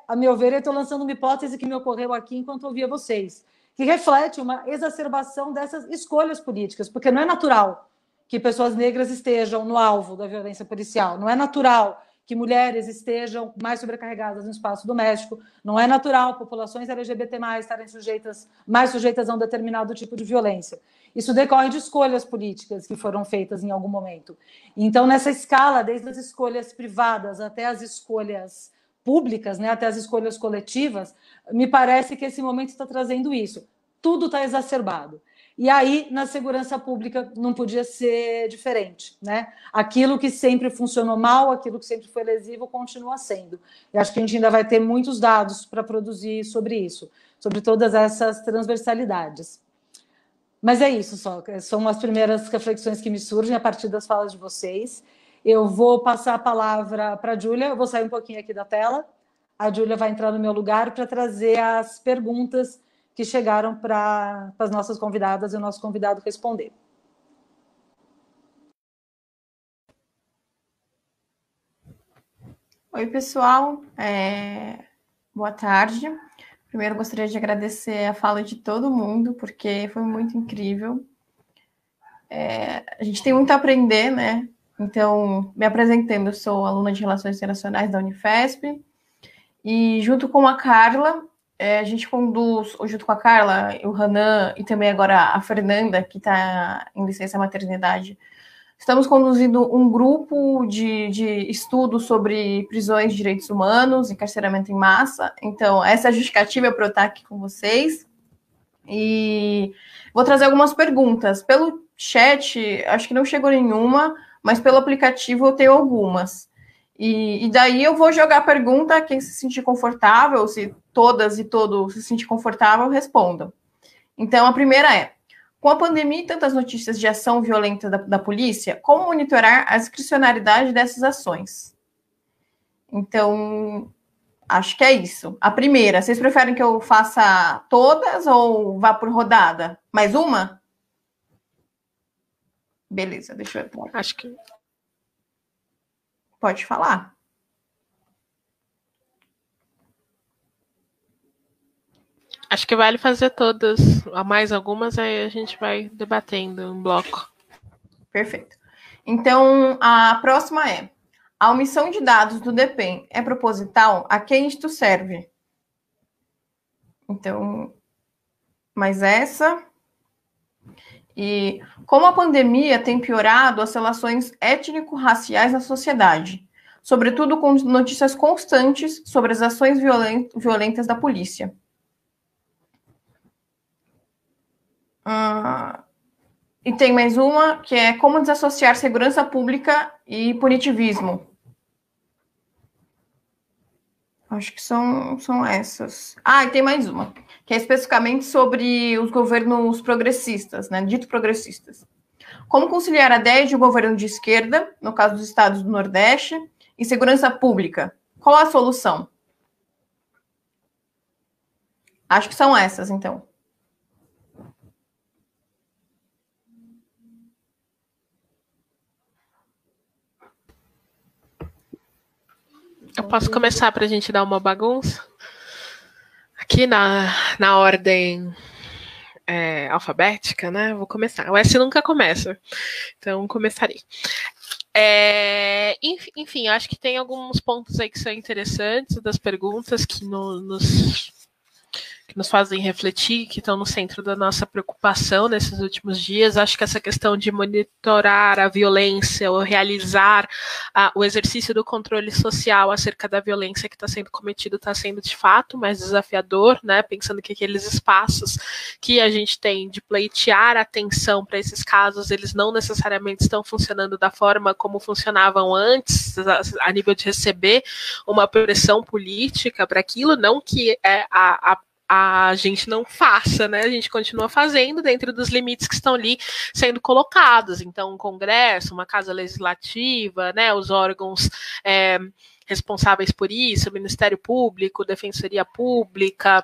a meu ver, eu estou lançando uma hipótese que me ocorreu aqui enquanto ouvia vocês, que reflete uma exacerbação dessas escolhas políticas, porque não é natural que pessoas negras estejam no alvo da violência policial, não é natural que mulheres estejam mais sobrecarregadas no espaço doméstico, não é natural populações LGBT+, estarem mais sujeitas a um determinado tipo de violência. Isso decorre de escolhas políticas que foram feitas em algum momento. Então, nessa escala, desde as escolhas privadas até as escolhas públicas, né, até as escolhas coletivas, me parece que esse momento está trazendo isso. Tudo está exacerbado. E aí, na segurança pública, não podia ser diferente, né? Aquilo que sempre funcionou mal, aquilo que sempre foi lesivo, continua sendo. E acho que a gente ainda vai ter muitos dados para produzir sobre isso, sobre todas essas transversalidades. Mas é isso só, são as primeiras reflexões que me surgem a partir das falas de vocês. Eu vou passar a palavra para a Júlia, eu vou sair um pouquinho aqui da tela, a Júlia vai entrar no meu lugar para trazer as perguntas que chegaram para as nossas convidadas e o nosso convidado responder. Oi, pessoal. Boa tarde. Primeiro, gostaria de agradecer a fala de todo mundo, porque foi muito incrível. A gente tem muito a aprender, né? Então, me apresentando, eu sou aluna de Relações Internacionais da Unifesp, e junto com a Carla, a gente conduz, junto com a Carla, o Hanan e também agora a Fernanda, que está em licença maternidade, estamos conduzindo um grupo de estudo sobre prisões de direitos humanos, encarceramento em massa. Então, essa é a justificativa para eu estar aqui com vocês. E vou trazer algumas perguntas. Pelo chat, acho que não chegou nenhuma, mas pelo aplicativo eu tenho algumas. E daí eu vou jogar a pergunta, quem se sentir confortável, se todas e todos se sentir confortável, respondam. Então, a primeira é: com a pandemia e tantas notícias de ação violenta da polícia, como monitorar a discricionariedade dessas ações? Então, acho que é isso. A primeira, vocês preferem que eu faça todas ou vá por rodada? Mais uma? Beleza, deixa eu entrar. Acho que... Pode falar. Acho que vale fazer todas, a mais algumas, aí a gente vai debatendo em bloco. Perfeito. Então, a próxima é: a omissão de dados do DPEM é proposital? A quem isto serve? Então, mais essa. E como a pandemia tem piorado as relações étnico-raciais na sociedade, sobretudo com notícias constantes sobre as ações violentas da polícia. E tem mais uma, que é como desassociar segurança pública e punitivismo. Acho que são essas. Ah, e tem mais uma, que é especificamente sobre os governos progressistas, né, dito progressistas. Como conciliar a ideia de um governo de esquerda, no caso dos estados do Nordeste, e segurança pública? Qual a solução? Acho que são essas, então. Eu posso começar para a gente dar uma bagunça? Aqui na ordem alfabética, né? Vou começar. O S nunca começa, então começarei. Enfim, acho que tem alguns pontos aí que são interessantes das perguntas que nos fazem refletir, que estão no centro da nossa preocupação nesses últimos dias. Acho que essa questão de monitorar a violência ou realizar o exercício do controle social acerca da violência que está sendo cometido está sendo, de fato, mais desafiador, né? Pensando que aqueles espaços que a gente tem de pleitear atenção para esses casos, eles não necessariamente estão funcionando da forma como funcionavam antes, a nível de receber uma pressão política para aquilo, não que a gente não faça, né? A gente continua fazendo dentro dos limites que estão ali sendo colocados. Então, um Congresso, uma Casa Legislativa, né? Os órgãos responsáveis por isso, o Ministério Público, Defensoria Pública,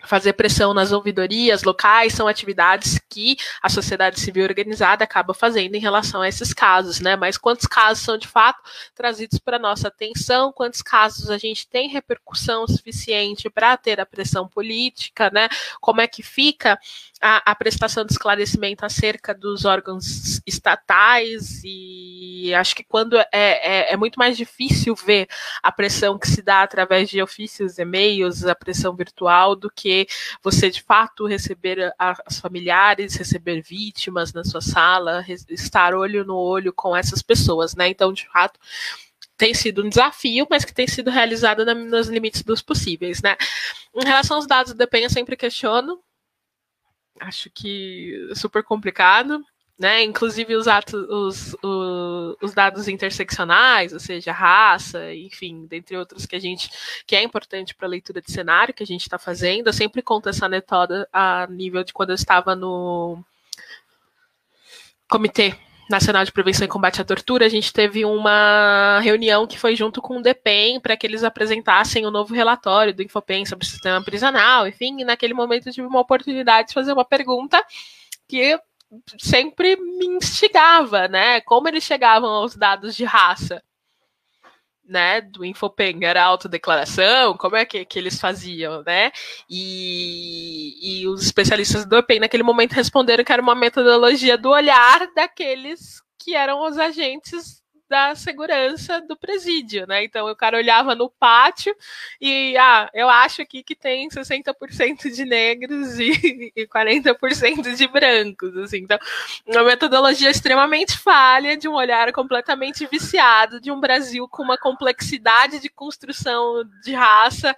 fazer pressão nas ouvidorias locais, são atividades que a sociedade civil organizada acaba fazendo em relação a esses casos, né? Mas quantos casos são de fato trazidos para nossa atenção, quantos casos a gente tem repercussão suficiente para ter a pressão política, né? Como é que fica a prestação de esclarecimento acerca dos órgãos estatais? E acho que quando é muito mais difícil ver a pressão que se dá através de ofícios, e-mails, a pressão virtual, do que você de fato receber as familiares, receber vítimas na sua sala, estar olho no olho com essas pessoas, né? Então, de fato, tem sido um desafio, mas que tem sido realizado nos limites dos possíveis, né? Em relação aos dados do DPEM, eu sempre questiono. Acho que é super complicado, né? Inclusive os dados interseccionais, ou seja, raça, enfim, dentre outros que é importante para a leitura de cenário que a gente está fazendo. Eu sempre conto essa anedota a nível de quando eu estava no Comitê Nacional de Prevenção e Combate à Tortura. A gente teve uma reunião que foi junto com o DPEM para que eles apresentassem o novo relatório do Infopem sobre o sistema prisional, enfim, e naquele momento eu tive uma oportunidade de fazer uma pergunta que sempre me instigava, né? Como eles chegavam aos dados de raça, né, do Infopem? Era autodeclaração? Como é que eles faziam, né? E os especialistas do DPEM naquele momento responderam que era uma metodologia do olhar daqueles que eram os agentes da segurança do presídio, né? Então o cara olhava no pátio e eu acho aqui que tem 60% de negros e 40% de brancos, assim. Então, uma metodologia extremamente falha, de um olhar completamente viciado, de um Brasil com uma complexidade de construção de raça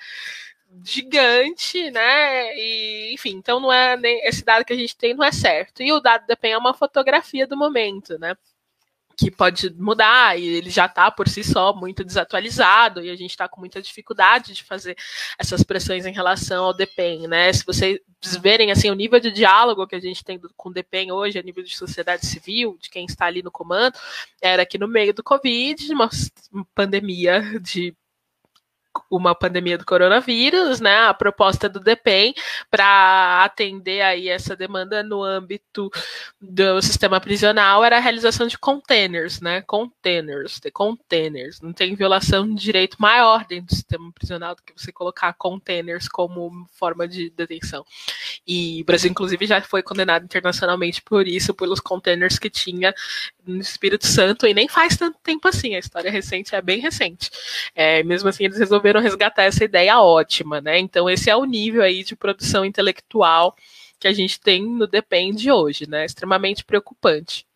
gigante, né? E, enfim, então não é esse dado que a gente tem não é certo. E o dado do DPEM é uma fotografia do momento, né? Que pode mudar, e ele já está por si só muito desatualizado, e a gente está com muita dificuldade de fazer essas pressões em relação ao DPEM, né? Se vocês verem assim, o nível de diálogo que a gente tem com o DPEM hoje, a nível de sociedade civil, de quem está ali no comando, era que no meio do Covid, uma pandemia do coronavírus, né? A proposta do DPEM para atender aí essa demanda no âmbito do sistema prisional era a realização de containers, né? Containers. Não tem violação de direito maior dentro do sistema prisional do que você colocar containers como forma de detenção. E o Brasil, inclusive, já foi condenado internacionalmente por isso, pelos containers que tinha no Espírito Santo, e nem faz tanto tempo assim, a história recente é bem recente. Mesmo assim, eles resolveram resgatar essa ideia ótima, né? Então, esse é o nível aí de produção intelectual que a gente tem no DPEM de hoje, né? Extremamente preocupante.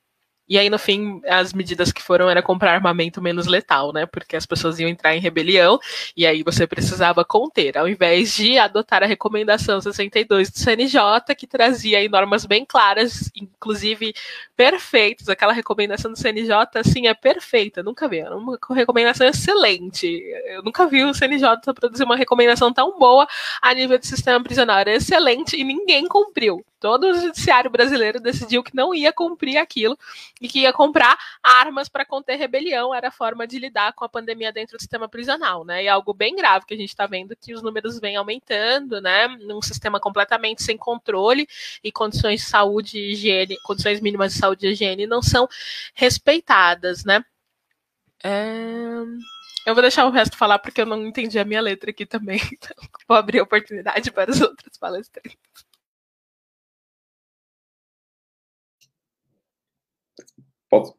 E aí, no fim, as medidas que foram era comprar armamento menos letal, né? Porque as pessoas iam entrar em rebelião e aí você precisava conter, ao invés de adotar a recomendação 62 do CNJ, que trazia aí normas bem claras, inclusive perfeitas. Aquela recomendação do CNJ, assim, é perfeita. Nunca vi. É uma recomendação excelente. Eu nunca vi o CNJ produzir uma recomendação tão boa a nível de sistema prisional. Era excelente e ninguém cumpriu. Todo o judiciário brasileiro decidiu que não ia cumprir aquilo e que ia comprar armas para conter rebelião, era a forma de lidar com a pandemia dentro do sistema prisional, né? E é algo bem grave que a gente está vendo, que os números vêm aumentando, né? Num sistema completamente sem controle e condições de saúde e higiene, condições mínimas de saúde e higiene não são respeitadas, né? Eu vou deixar o resto falar porque eu não entendi a minha letra aqui também, então vou abrir a oportunidade para os outros palestrantes.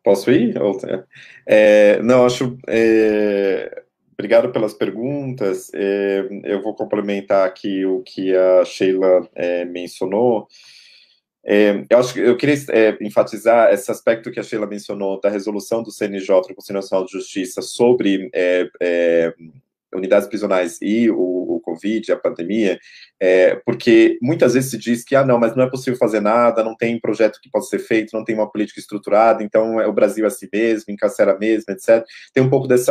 Posso ir? Não, acho. Obrigado pelas perguntas. Eu vou complementar aqui o que a Sheila mencionou. Eu queria enfatizar esse aspecto que a Sheila mencionou da resolução do CNJ, do Conselho Nacional de Justiça, sobre unidades prisionais e o Covid, a pandemia, porque muitas vezes se diz que, não, mas não é possível fazer nada, não tem projeto que possa ser feito, não tem uma política estruturada, então o Brasil é assim mesmo, encarcera mesmo, etc. Tem um pouco desse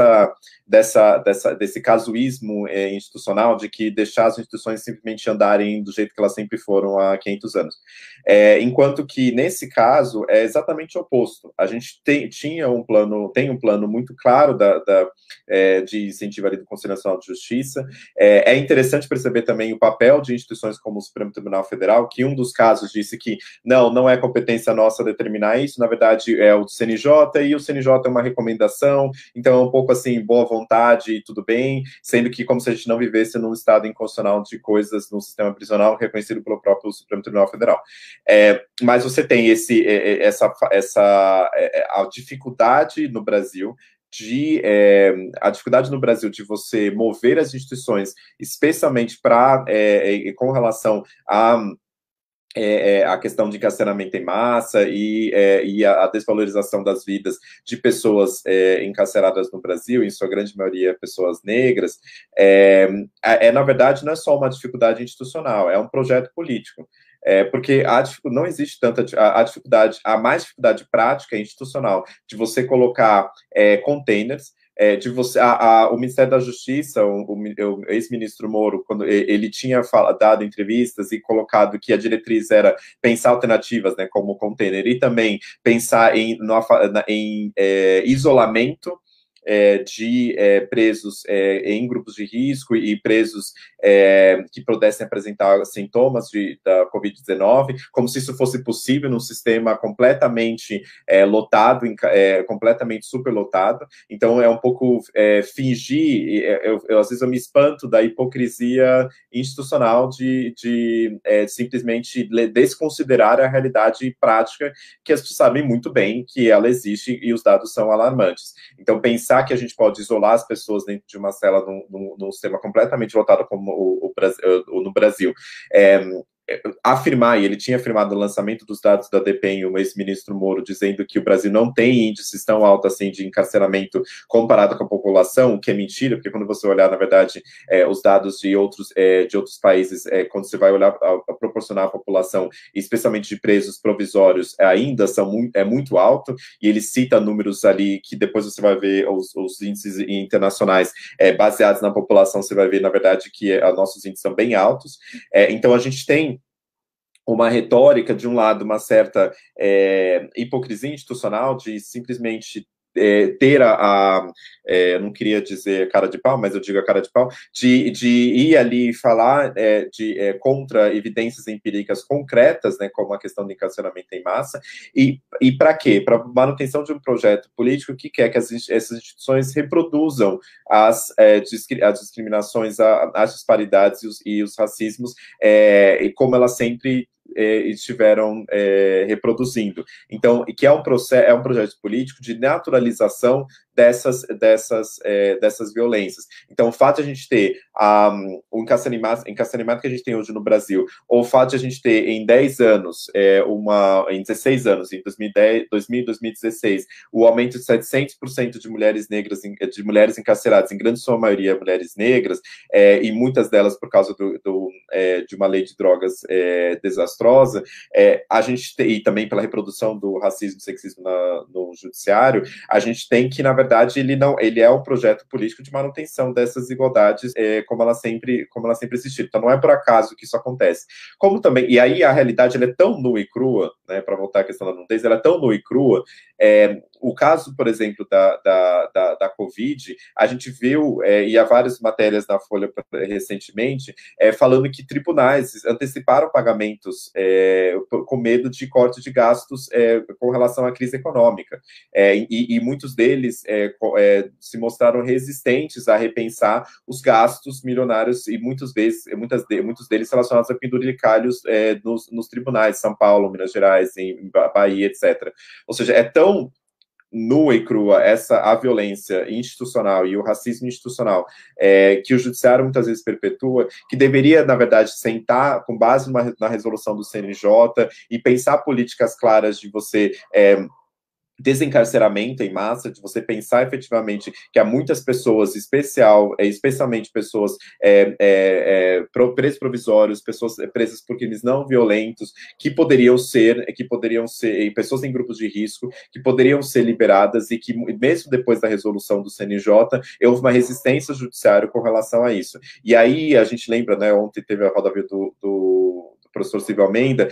casuísmo institucional de que deixar as instituições simplesmente andarem do jeito que elas sempre foram há 500 anos. Enquanto que, nesse caso, é exatamente o oposto. A gente tem um plano muito claro de incentivo ali do Conselho Nacional de Justiça. É interessante perceber também o papel de instituições como o Supremo Tribunal Federal, que um dos casos disse que não é competência nossa determinar isso, na verdade é o do CNJ, e o CNJ é uma recomendação, então é um pouco assim, boa vontade e tudo bem, sendo que como se a gente não vivesse num estado inconstitucional de coisas no sistema prisional reconhecido pelo próprio Supremo Tribunal Federal. Mas você tem a dificuldade no Brasil de você mover as instituições, especialmente com relação a questão de encarceramento em massa e a desvalorização das vidas de pessoas encarceradas no Brasil, em sua grande maioria pessoas negras, na verdade, não é só uma dificuldade institucional, é um projeto político. Porque não existe tanta dificuldade, há mais dificuldade prática e institucional de você colocar containers, o Ministério da Justiça, o ex-ministro Moro, quando ele tinha dado entrevistas e colocado que a diretriz era pensar alternativas, né, como container, e também pensar em isolamento de presos em grupos de risco e presos que pudessem apresentar sintomas da Covid-19, como se isso fosse possível num sistema completamente lotado, completamente superlotado. Então, é um pouco fingir, às vezes eu me espanto da hipocrisia institucional de simplesmente desconsiderar a realidade prática, que as pessoas sabem muito bem que ela existe e os dados são alarmantes. Então, pensar que a gente pode isolar as pessoas dentro de uma cela num sistema completamente lotado como no Brasil, afirmar, e ele tinha afirmado no lançamento dos dados da DPEM, o ex-ministro Moro, dizendo que o Brasil não tem índices tão altos assim de encarceramento comparado com a população, o que é mentira, porque quando você olhar, na verdade, os dados de outros países, quando você vai olhar a proporcionar a população, especialmente de presos provisórios, ainda é muito alto, e ele cita números ali que depois você vai ver os índices internacionais baseados na população, você vai ver, na verdade, que nossos índices são bem altos. Então, a gente tem uma retórica, de um lado, uma certa hipocrisia institucional de simplesmente ter não queria dizer cara de pau, mas eu digo a cara de pau, de ir ali falar contra evidências empíricas concretas, né, como a questão do encarceramento em massa, e para quê? Para manutenção de um projeto político que quer que essas instituições reproduzam as discriminações, as disparidades e os racismos, e como elas sempre estiveram reproduzindo. Então, que é um projeto político de naturalização dessas violências. Então, o fato de a gente ter o encarceramento que a gente tem hoje no Brasil, ou o fato de a gente ter em 10 anos, em 16 anos, em 2010, 2000 e 2016, o aumento de 700% de mulheres negras, de mulheres encarceradas, em grande sua maioria mulheres negras, e muitas delas por causa de uma lei de drogas desastrosa, a gente e também pela reprodução do racismo e sexismo no judiciário, a gente tem que, na verdade, ele é um projeto político de manutenção dessas desigualdades, como ela sempre existiu. Então, não é por acaso que isso acontece. Como também, e aí a realidade ela é tão nua e crua, né, para voltar à questão da nudez, ela é tão nua e crua. O caso, por exemplo, da Covid, a gente viu, e há várias matérias na Folha recentemente, falando que tribunais anteciparam pagamentos com medo de corte de gastos com relação à crise econômica. E muitos deles se mostraram resistentes a repensar os gastos milionários e muitos deles relacionados a penduricalhos nos tribunais, São Paulo, Minas Gerais, em Bahia, etc. Ou seja, é tão nua e crua a violência institucional e o racismo institucional que o judiciário muitas vezes perpetua, que deveria, na verdade, sentar com base na resolução do CNJ e pensar políticas claras de você desencarceramento em massa, de você pensar efetivamente que há muitas pessoas, especialmente pessoas presos provisórios, pessoas presas por crimes não violentos, que poderiam ser pessoas em grupos de risco, que poderiam ser liberadas e que, mesmo depois da resolução do CNJ, houve uma resistência judiciária com relação a isso. E aí, a gente lembra, né, ontem teve a roda do professor Silvio Almeida,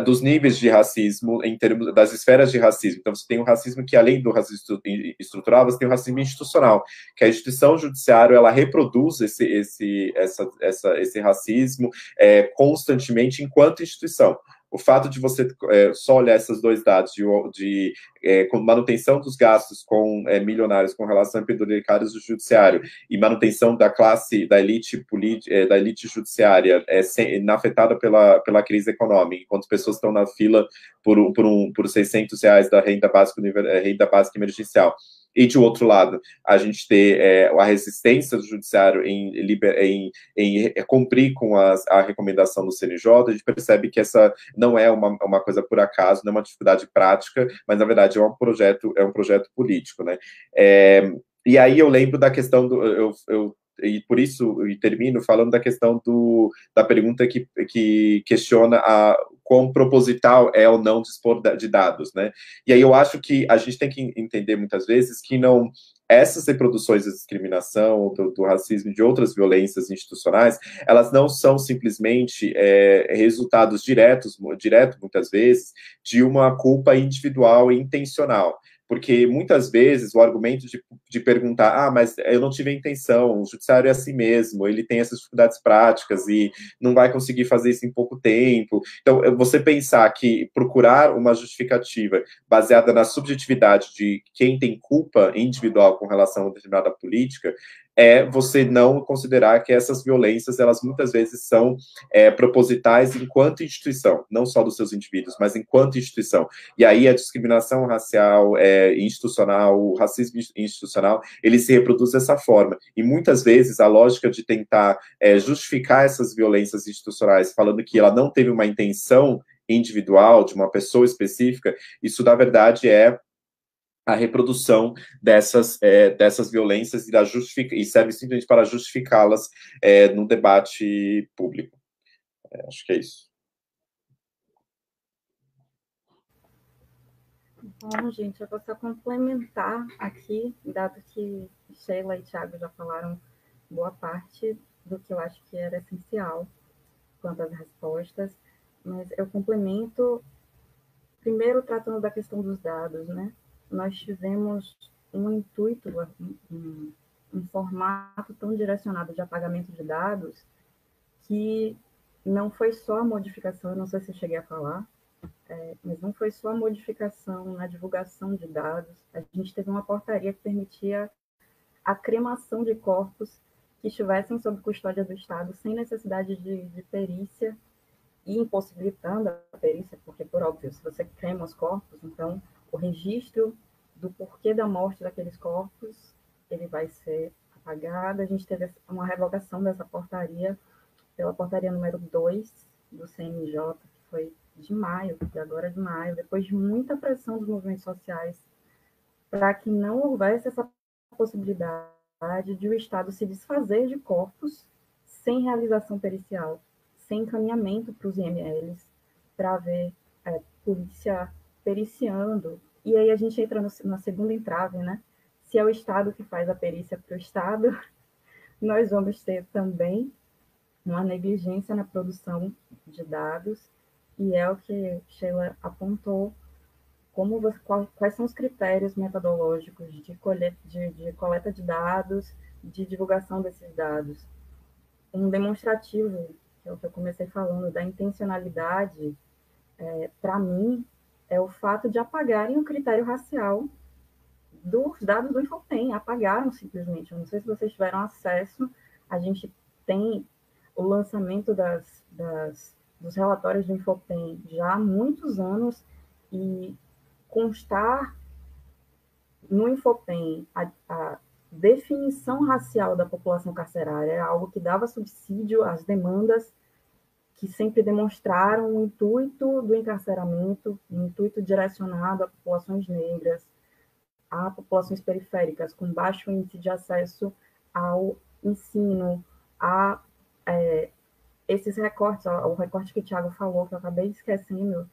dos níveis de racismo em termos das esferas de racismo. Então, você tem um racismo que, além do racismo estrutural, você tem o racismo institucional, que a instituição judiciária, ela reproduz esse racismo constantemente enquanto instituição. O fato de você só olhar esses dois dados com manutenção dos gastos com milionários com relação a penduricários do judiciário e manutenção da elite judiciária afetada pela crise econômica, enquanto as pessoas estão na fila por R$600 da renda básica emergencial. E, de outro lado, a gente ter a resistência do judiciário em cumprir com a recomendação do CNJ, a gente percebe que essa não é uma coisa por acaso, não é uma dificuldade prática, mas, na verdade, é um projeto político, né? E aí eu lembro da questão e por isso eu termino falando da questão da pergunta que questiona quão proposital é ou não dispor de dados, né? E aí eu acho que a gente tem que entender muitas vezes que essas reproduções da discriminação, do racismo e de outras violências institucionais, elas não são simplesmente resultados diretos, muitas vezes, de uma culpa individual e intencional. Porque muitas vezes o argumento de perguntar, mas eu não tive a intenção, o judiciário é assim mesmo, ele tem essas dificuldades práticas e não vai conseguir fazer isso em pouco tempo. Então, você pensar que procurar uma justificativa baseada na subjetividade de quem tem culpa individual com relação a uma determinada política você não considerar que essas violências, elas muitas vezes são propositais enquanto instituição, não só dos seus indivíduos, mas enquanto instituição. E aí a discriminação racial institucional, o racismo institucional, ele se reproduz dessa forma. E muitas vezes a lógica de tentar justificar essas violências institucionais, falando que ela não teve uma intenção individual de uma pessoa específica, isso, na verdade, é a reprodução dessas violências e serve simplesmente para justificá-las no debate público. Acho que é isso. Bom, gente, eu vou só complementar aqui, dado que Sheila e Thiago já falaram boa parte do que eu acho que era essencial quanto às respostas, mas eu complemento, primeiro tratando da questão dos dados, né? Nós tivemos um intuito, um formato tão direcionado de apagamento de dados que não foi só a modificação, eu não sei se eu cheguei a falar, mas não foi só a modificação na divulgação de dados, a gente teve uma portaria que permitia a cremação de corpos que estivessem sob custódia do Estado sem necessidade de perícia e impossibilitando a perícia, porque, por óbvio, se você crema os corpos, então o registro do porquê da morte daqueles corpos, ele vai ser apagado. A gente teve uma revogação dessa portaria pela portaria número 2 do CNJ, que foi de maio, de agora de maio, depois de muita pressão dos movimentos sociais, para que não houvesse essa possibilidade de o Estado se desfazer de corpos sem realização pericial, sem encaminhamento para os IMLs, para ver polícia periciando. E aí a gente entra na segunda entrave, né? Se é o Estado que faz a perícia para o Estado, nós vamos ter também uma negligência na produção de dados, e é o que Sheila apontou, quais são os critérios metodológicos de coleta de dados, de divulgação desses dados. Um demonstrativo, que é o que eu comecei falando, da intencionalidade, para mim, é o fato de apagarem o critério racial dos dados do Infopem, apagaram simplesmente. Eu não sei se vocês tiveram acesso, a gente tem o lançamento dos relatórios do Infopem já há muitos anos, e constar no Infopem a definição racial da população carcerária é algo que dava subsídio às demandas que sempre demonstraram o intuito do encarceramento, um intuito direcionado a populações negras, a populações periféricas com baixo índice de acesso ao ensino, a esses recortes, o recorte que o Thiago falou, que eu acabei esquecendo,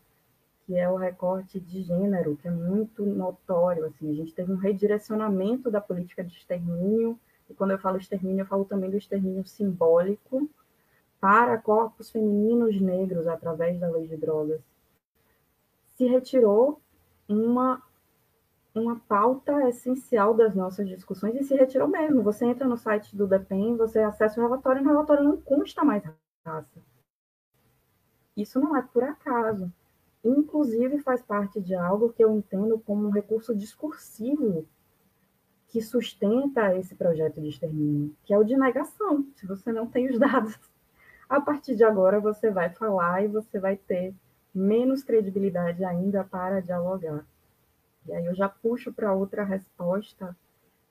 que é o recorte de gênero, que é muito notório. Assim, a gente teve um redirecionamento da política de extermínio, e quando eu falo extermínio, eu falo também do extermínio simbólico para corpos femininos negros através da lei de drogas. Se retirou uma pauta essencial das nossas discussões, e se retirou mesmo. Você entra no site do DEPEN, você acessa o relatório, e no relatório não consta mais raça. Isso não é por acaso. Inclusive, faz parte de algo que eu entendo como um recurso discursivo que sustenta esse projeto de extermínio, que é o de negação. Se você não tem os dados, a partir de agora você vai falar e você vai ter menos credibilidade ainda para dialogar. E aí eu já puxo para outra resposta.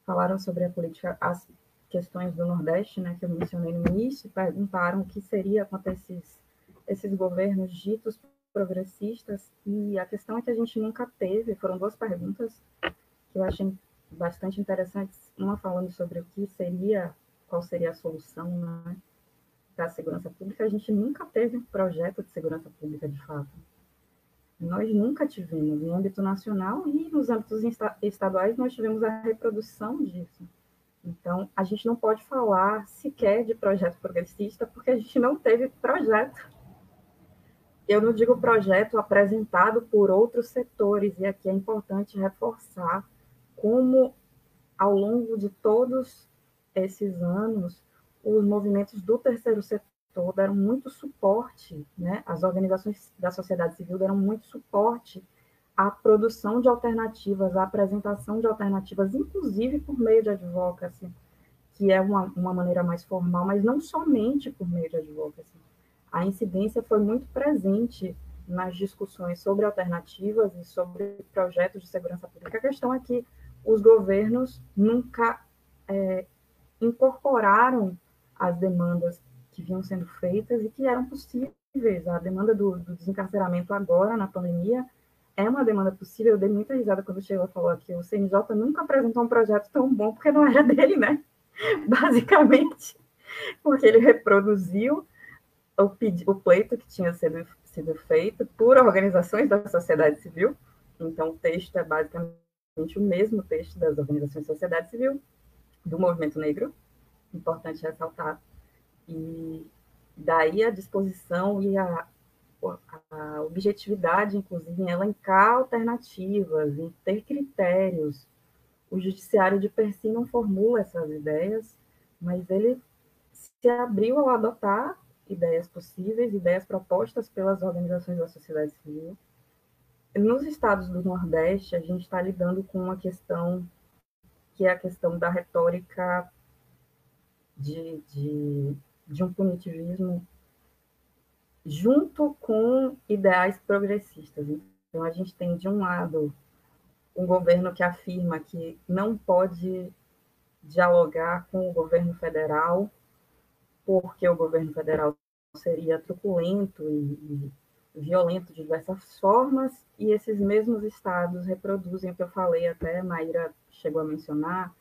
Falaram sobre a política, as questões do Nordeste, né, que eu mencionei no início, perguntaram o que seria quanto a esses governos ditos progressistas, e a questão é que a gente nunca teve. Foram duas perguntas que eu achei bastante interessantes, uma falando sobre qual seria a solução, né, para a segurança pública. A gente nunca teve um projeto de segurança pública de fato. Nós nunca tivemos, no âmbito nacional e nos âmbitos estaduais, nós tivemos a reprodução disso. Então, a gente não pode falar sequer de projeto progressista, porque a gente não teve projeto. Eu não digo projeto apresentado por outros setores, e aqui é importante reforçar como, ao longo de todos esses anos, os movimentos do terceiro setor deram muito suporte, né? As organizações da sociedade civil deram muito suporte à produção de alternativas, à apresentação de alternativas, inclusive por meio de advocacy, que é uma maneira mais formal, mas não somente por meio de advocacy. A incidência foi muito presente nas discussões sobre alternativas e sobre projetos de segurança pública. A questão é que os governos nunca incorporaram as demandas que vinham sendo feitas e que eram possíveis. A demanda do desencarceramento agora, na pandemia, é uma demanda possível. Eu dei muita risada quando o Sheila falou aqui, o CNJ nunca apresentou um projeto tão bom, porque não era dele, né? Basicamente, porque ele reproduziu o pleito que tinha sido feito por organizações da sociedade civil. Então, o texto é basicamente o mesmo texto das organizações da sociedade civil, do movimento negro, importante ressaltar. E daí a disposição e a objetividade, inclusive, em elencar alternativas, em ter critérios. O judiciário de per si não formula essas ideias, mas ele se abriu ao adotar ideias possíveis, ideias propostas pelas organizações da sociedade civil. Nos estados do Nordeste, a gente está lidando com uma questão que é a questão da retórica de um punitivismo junto com ideais progressistas. Então, a gente tem, de um lado, um governo que afirma que não pode dialogar com o governo federal, porque o governo federal seria truculento e violento de diversas formas, e esses mesmos estados reproduzem o que eu falei, até a Maíra chegou a mencionar,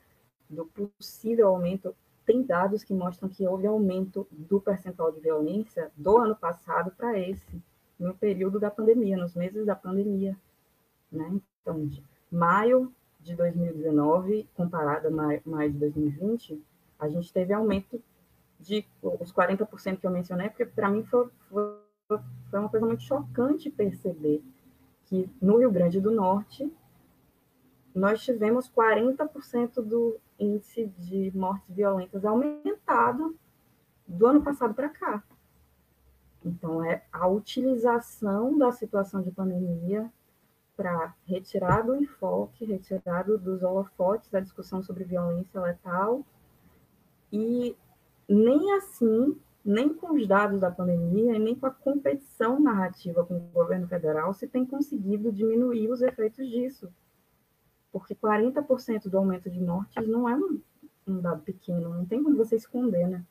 do possível aumento. Tem dados que mostram que houve aumento do percentual de violência do ano passado para esse, no período da pandemia, nos meses da pandemia. Né? Então, de maio de 2019, comparado a maio de 2020, a gente teve aumento de os 40% que eu mencionei, porque para mim foi uma coisa muito chocante perceber que no Rio Grande do Norte nós tivemos 40% do índice de mortes violentas aumentado do ano passado para cá. Então, é a utilização da situação de pandemia para retirar do enfoque, retirar dos holofotes da discussão sobre violência letal, e nem assim, nem com os dados da pandemia, e nem com a competição narrativa com o governo federal, se tem conseguido diminuir os efeitos disso. Porque 40% do aumento de mortes não é um dado pequeno, não tem como você esconder, né?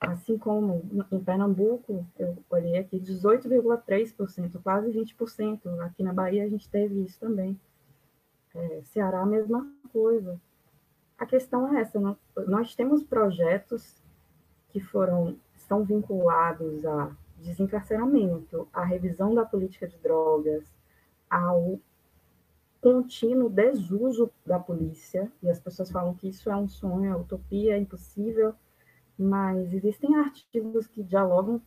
Assim como em Pernambuco, eu olhei aqui, 18,3%, quase 20%. Aqui na Bahia a gente teve isso também. Ceará, a mesma coisa. A questão é essa, nós temos projetos que estão vinculados a desencarceramento, à revisão da política de drogas, ao contínuo desuso da polícia, e as pessoas falam que isso é um sonho, é utopia, é impossível, mas existem artigos que dialogam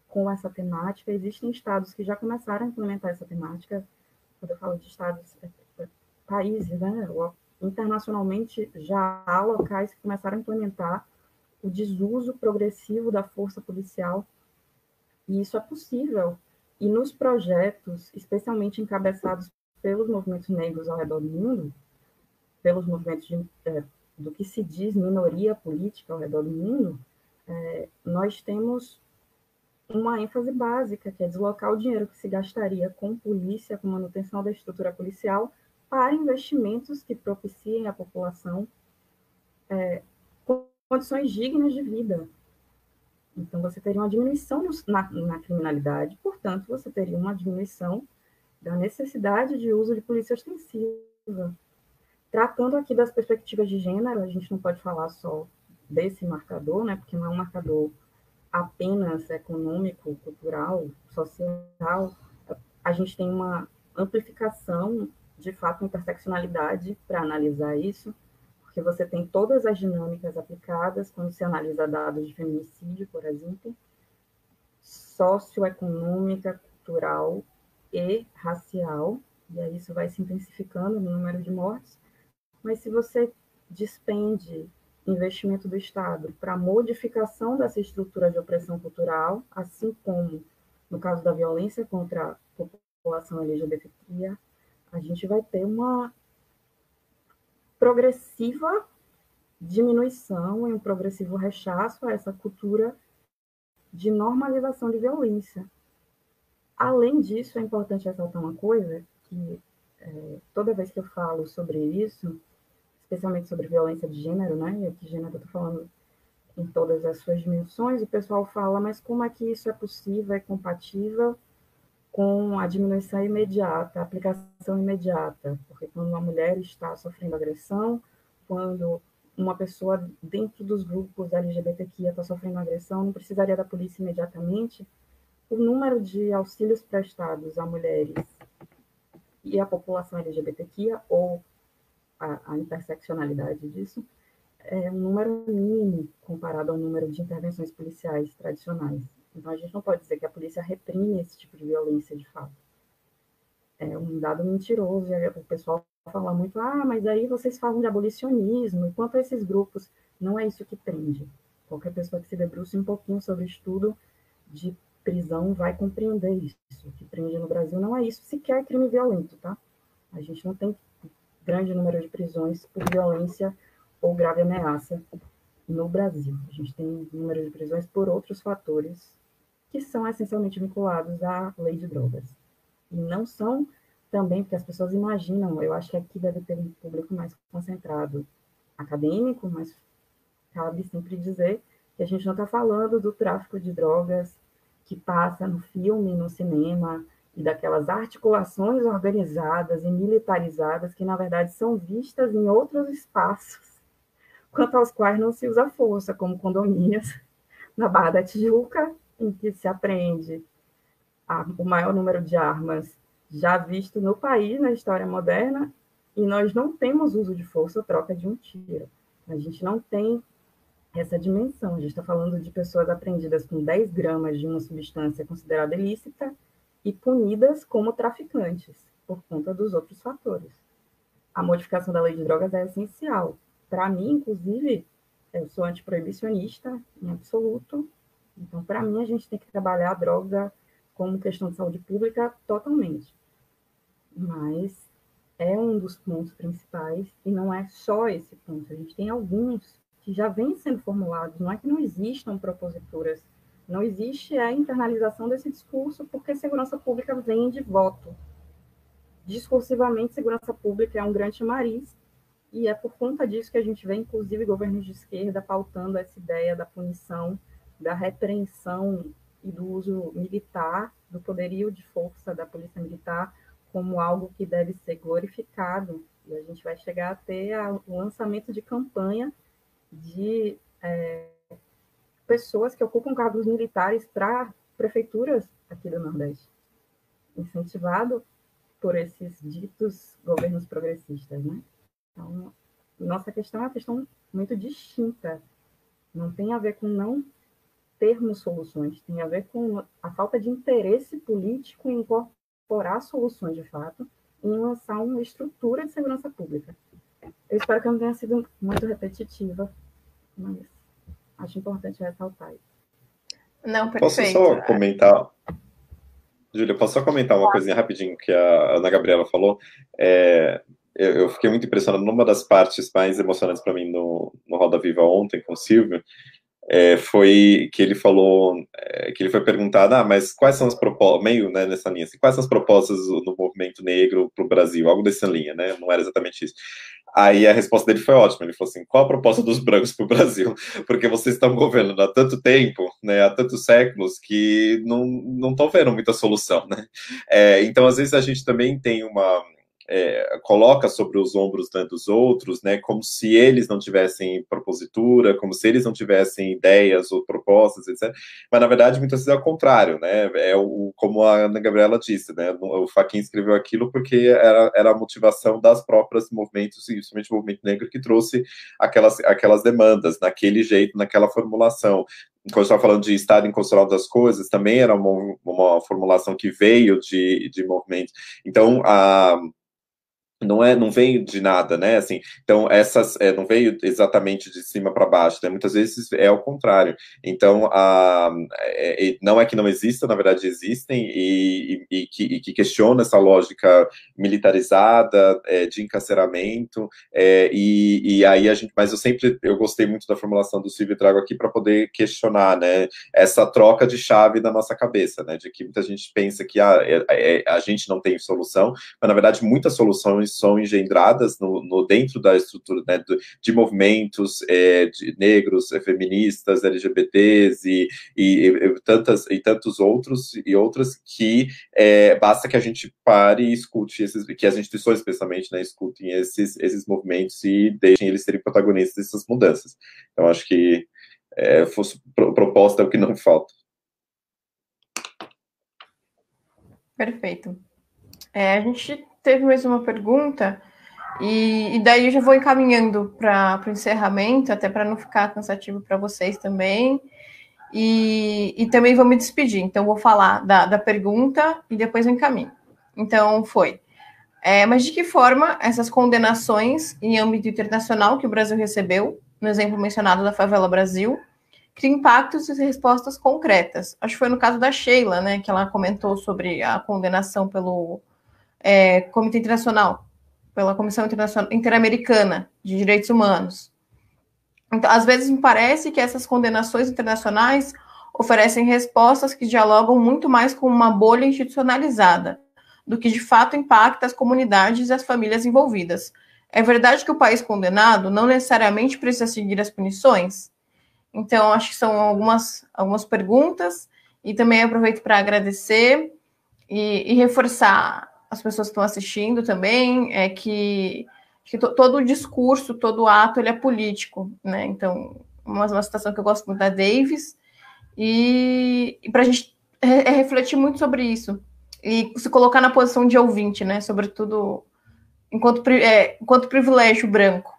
com essa temática, existem estados que já começaram a implementar essa temática. Quando eu falo de estados, países, né, internacionalmente já há locais que começaram a implementar o desuso progressivo da força policial, e isso é possível. E nos projetos, especialmente encabeçados pelos movimentos negros ao redor do mundo, pelos movimentos do que se diz minoria política ao redor do mundo, nós temos uma ênfase básica, que é deslocar o dinheiro que se gastaria com polícia, com manutenção da estrutura policial, para investimentos que propiciem à população condições dignas de vida. Então, você teria uma diminuição na criminalidade, portanto, você teria uma diminuição da necessidade de uso de polícia ostensiva. Tratando aqui das perspectivas de gênero, a gente não pode falar só desse marcador, né, porque não é um marcador apenas econômico, cultural, social. A gente tem uma amplificação, de fato, interseccionalidade para analisar isso, porque você tem todas as dinâmicas aplicadas quando se analisa dados de feminicídio, por exemplo, socioeconômica, cultural e racial, e aí isso vai se intensificando no número de mortes. Mas se você despende investimento do Estado para modificação dessa estrutura de opressão cultural, assim como no caso da violência contra a população LGBTQIA, a gente vai ter uma progressiva diminuição e um progressivo rechaço a essa cultura de normalização de violência. Além disso, é importante ressaltar uma coisa, que toda vez que eu falo sobre isso, especialmente sobre violência de gênero, né? E aqui gênero eu estou falando em todas as suas dimensões, o pessoal fala, mas como é que isso é possível, é compatível com a diminuição imediata, a aplicação imediata? Porque quando uma mulher está sofrendo agressão, quando uma pessoa dentro dos grupos LGBTQIA está sofrendo agressão, não precisaria da polícia imediatamente? O número de auxílios prestados a mulheres e a população LGBTQIA, ou a interseccionalidade disso, é um número mínimo comparado ao número de intervenções policiais tradicionais. Então, a gente não pode dizer que a polícia reprime esse tipo de violência de fato. É um dado mentiroso, e o pessoal fala muito, mas aí vocês falam de abolicionismo, e quanto a esses grupos, não é isso que prende. Qualquer pessoa que se debruce um pouquinho sobre o estudo de prisão vai compreender isso. O que prende no Brasil não é isso, sequer crime violento, tá? A gente não tem grande número de prisões por violência ou grave ameaça no Brasil. A gente tem número de prisões por outros fatores que são essencialmente vinculados à lei de drogas. E não são também, porque as pessoas imaginam, eu acho que aqui deve ter um público mais concentrado acadêmico, mas cabe sempre dizer que a gente não está falando do tráfico de drogas que passa no filme, no cinema, e daquelas articulações organizadas e militarizadas que, na verdade, são vistas em outros espaços, quanto aos quais não se usa força, como condomínios na Barra da Tijuca, em que se apreende o maior número de armas já visto no país, na história moderna, e nós não temos uso de força ou troca de um tiro. A gente não tem essa dimensão. A gente está falando de pessoas apreendidas com 10 gramas de uma substância considerada ilícita e punidas como traficantes, por conta dos outros fatores. A modificação da lei de drogas é essencial. Para mim, inclusive, eu sou antiproibicionista em absoluto, então, para mim, a gente tem que trabalhar a droga como questão de saúde pública totalmente. Mas é um dos pontos principais, e não é só esse ponto. A gente tem alguns que já vêm sendo formulados, não é que não existam proposituras, não existe a internalização desse discurso, porque segurança pública vem de voto. Discursivamente, segurança pública é um grande chamariz, e é por conta disso que a gente vê, inclusive, governos de esquerda pautando essa ideia da punição, da repreensão e do uso militar, do poderio de força da polícia militar, como algo que deve ser glorificado. E a gente vai chegar a ter o lançamento de campanha de pessoas que ocupam cargos militares para prefeituras aqui do Nordeste, incentivado por esses ditos governos progressistas, né? Então, nossa questão é uma questão muito distinta. Não tem a ver com não termos soluções, tem a ver com a falta de interesse político em incorporar soluções, de fato, em lançar uma estrutura de segurança pública. Eu espero que eu não tenha sido muito repetitiva, mas acho importante ressaltar isso. Não, perfeito. Posso só comentar... Júlia, posso só comentar uma coisinha rapidinho que a Ana Gabriela falou? Eu fiquei muito impressionado numa das partes mais emocionantes para mim no Roda Viva ontem com o Silvio, foi que ele falou, que ele foi perguntado, mas quais são as propostas, meio, né, nessa linha, assim, quais são as propostas do movimento negro para o Brasil, algo dessa linha, né, não era exatamente isso. Aí a resposta dele foi ótima, ele falou assim, qual a proposta dos brancos para o Brasil? Porque vocês estão governando há tanto tempo, né, há tantos séculos, que não estão vendo muita solução, né. Então, às vezes, a gente também tem coloca sobre os ombros, né, dos outros, né, como se eles não tivessem propositura, como se eles não tivessem ideias ou propostas, etc. Mas, na verdade, muitas vezes é o contrário, né, como a Ana Gabriela disse, né, o Fachin escreveu aquilo porque era a motivação das próprias movimentos, principalmente o movimento negro, que trouxe aquelas demandas, naquele jeito, naquela formulação. Quando eu estava falando de estado inconstitucional das coisas, também era uma formulação que veio de movimentos. Então, não veio de nada, né, assim, então não veio exatamente de cima para baixo, né, muitas vezes é ao contrário, então, não é que não exista, na verdade existem, e que questiona essa lógica militarizada, de encarceramento, e aí mas eu gostei muito da formulação do Silvio e trago aqui para poder questionar, né, essa troca de chave na nossa cabeça, né, de que muita gente pensa que a gente não tem solução, mas na verdade muitas soluções são engendradas dentro da estrutura, né, de movimentos de negros, feministas, LGBTs e tantos outros e outras que basta que a gente pare e escute que as instituições, especialmente, né, escutem esses movimentos e deixem eles serem protagonistas dessas mudanças. Então, acho que proposta é o que não falta. Perfeito. A gente teve mais uma pergunta, e daí eu já vou encaminhando para o encerramento, até para não ficar cansativo para vocês também, e também vou me despedir. Então, vou falar da pergunta e depois eu encaminho. Então, mas de que forma essas condenações em âmbito internacional que o Brasil recebeu, no exemplo mencionado da Favela Brasil, cria impactos e respostas concretas? Acho que foi no caso da Sheila, né, que ela comentou sobre a condenação pelo Comitê Internacional, pela Comissão Interamericana de Direitos Humanos. Então, às vezes me parece que essas condenações internacionais oferecem respostas que dialogam muito mais com uma bolha institucionalizada do que de fato impacta as comunidades e as famílias envolvidas. É verdade que o país condenado não necessariamente precisa seguir as punições? Então, acho que são algumas perguntas, e também aproveito para agradecer e reforçar as pessoas que estão assistindo também, que todo o discurso, todo o ato, ele é político, né? Então, uma citação que eu gosto muito da Davis, e para a gente refletir muito sobre isso, e se colocar na posição de ouvinte, né? Sobretudo enquanto privilégio branco.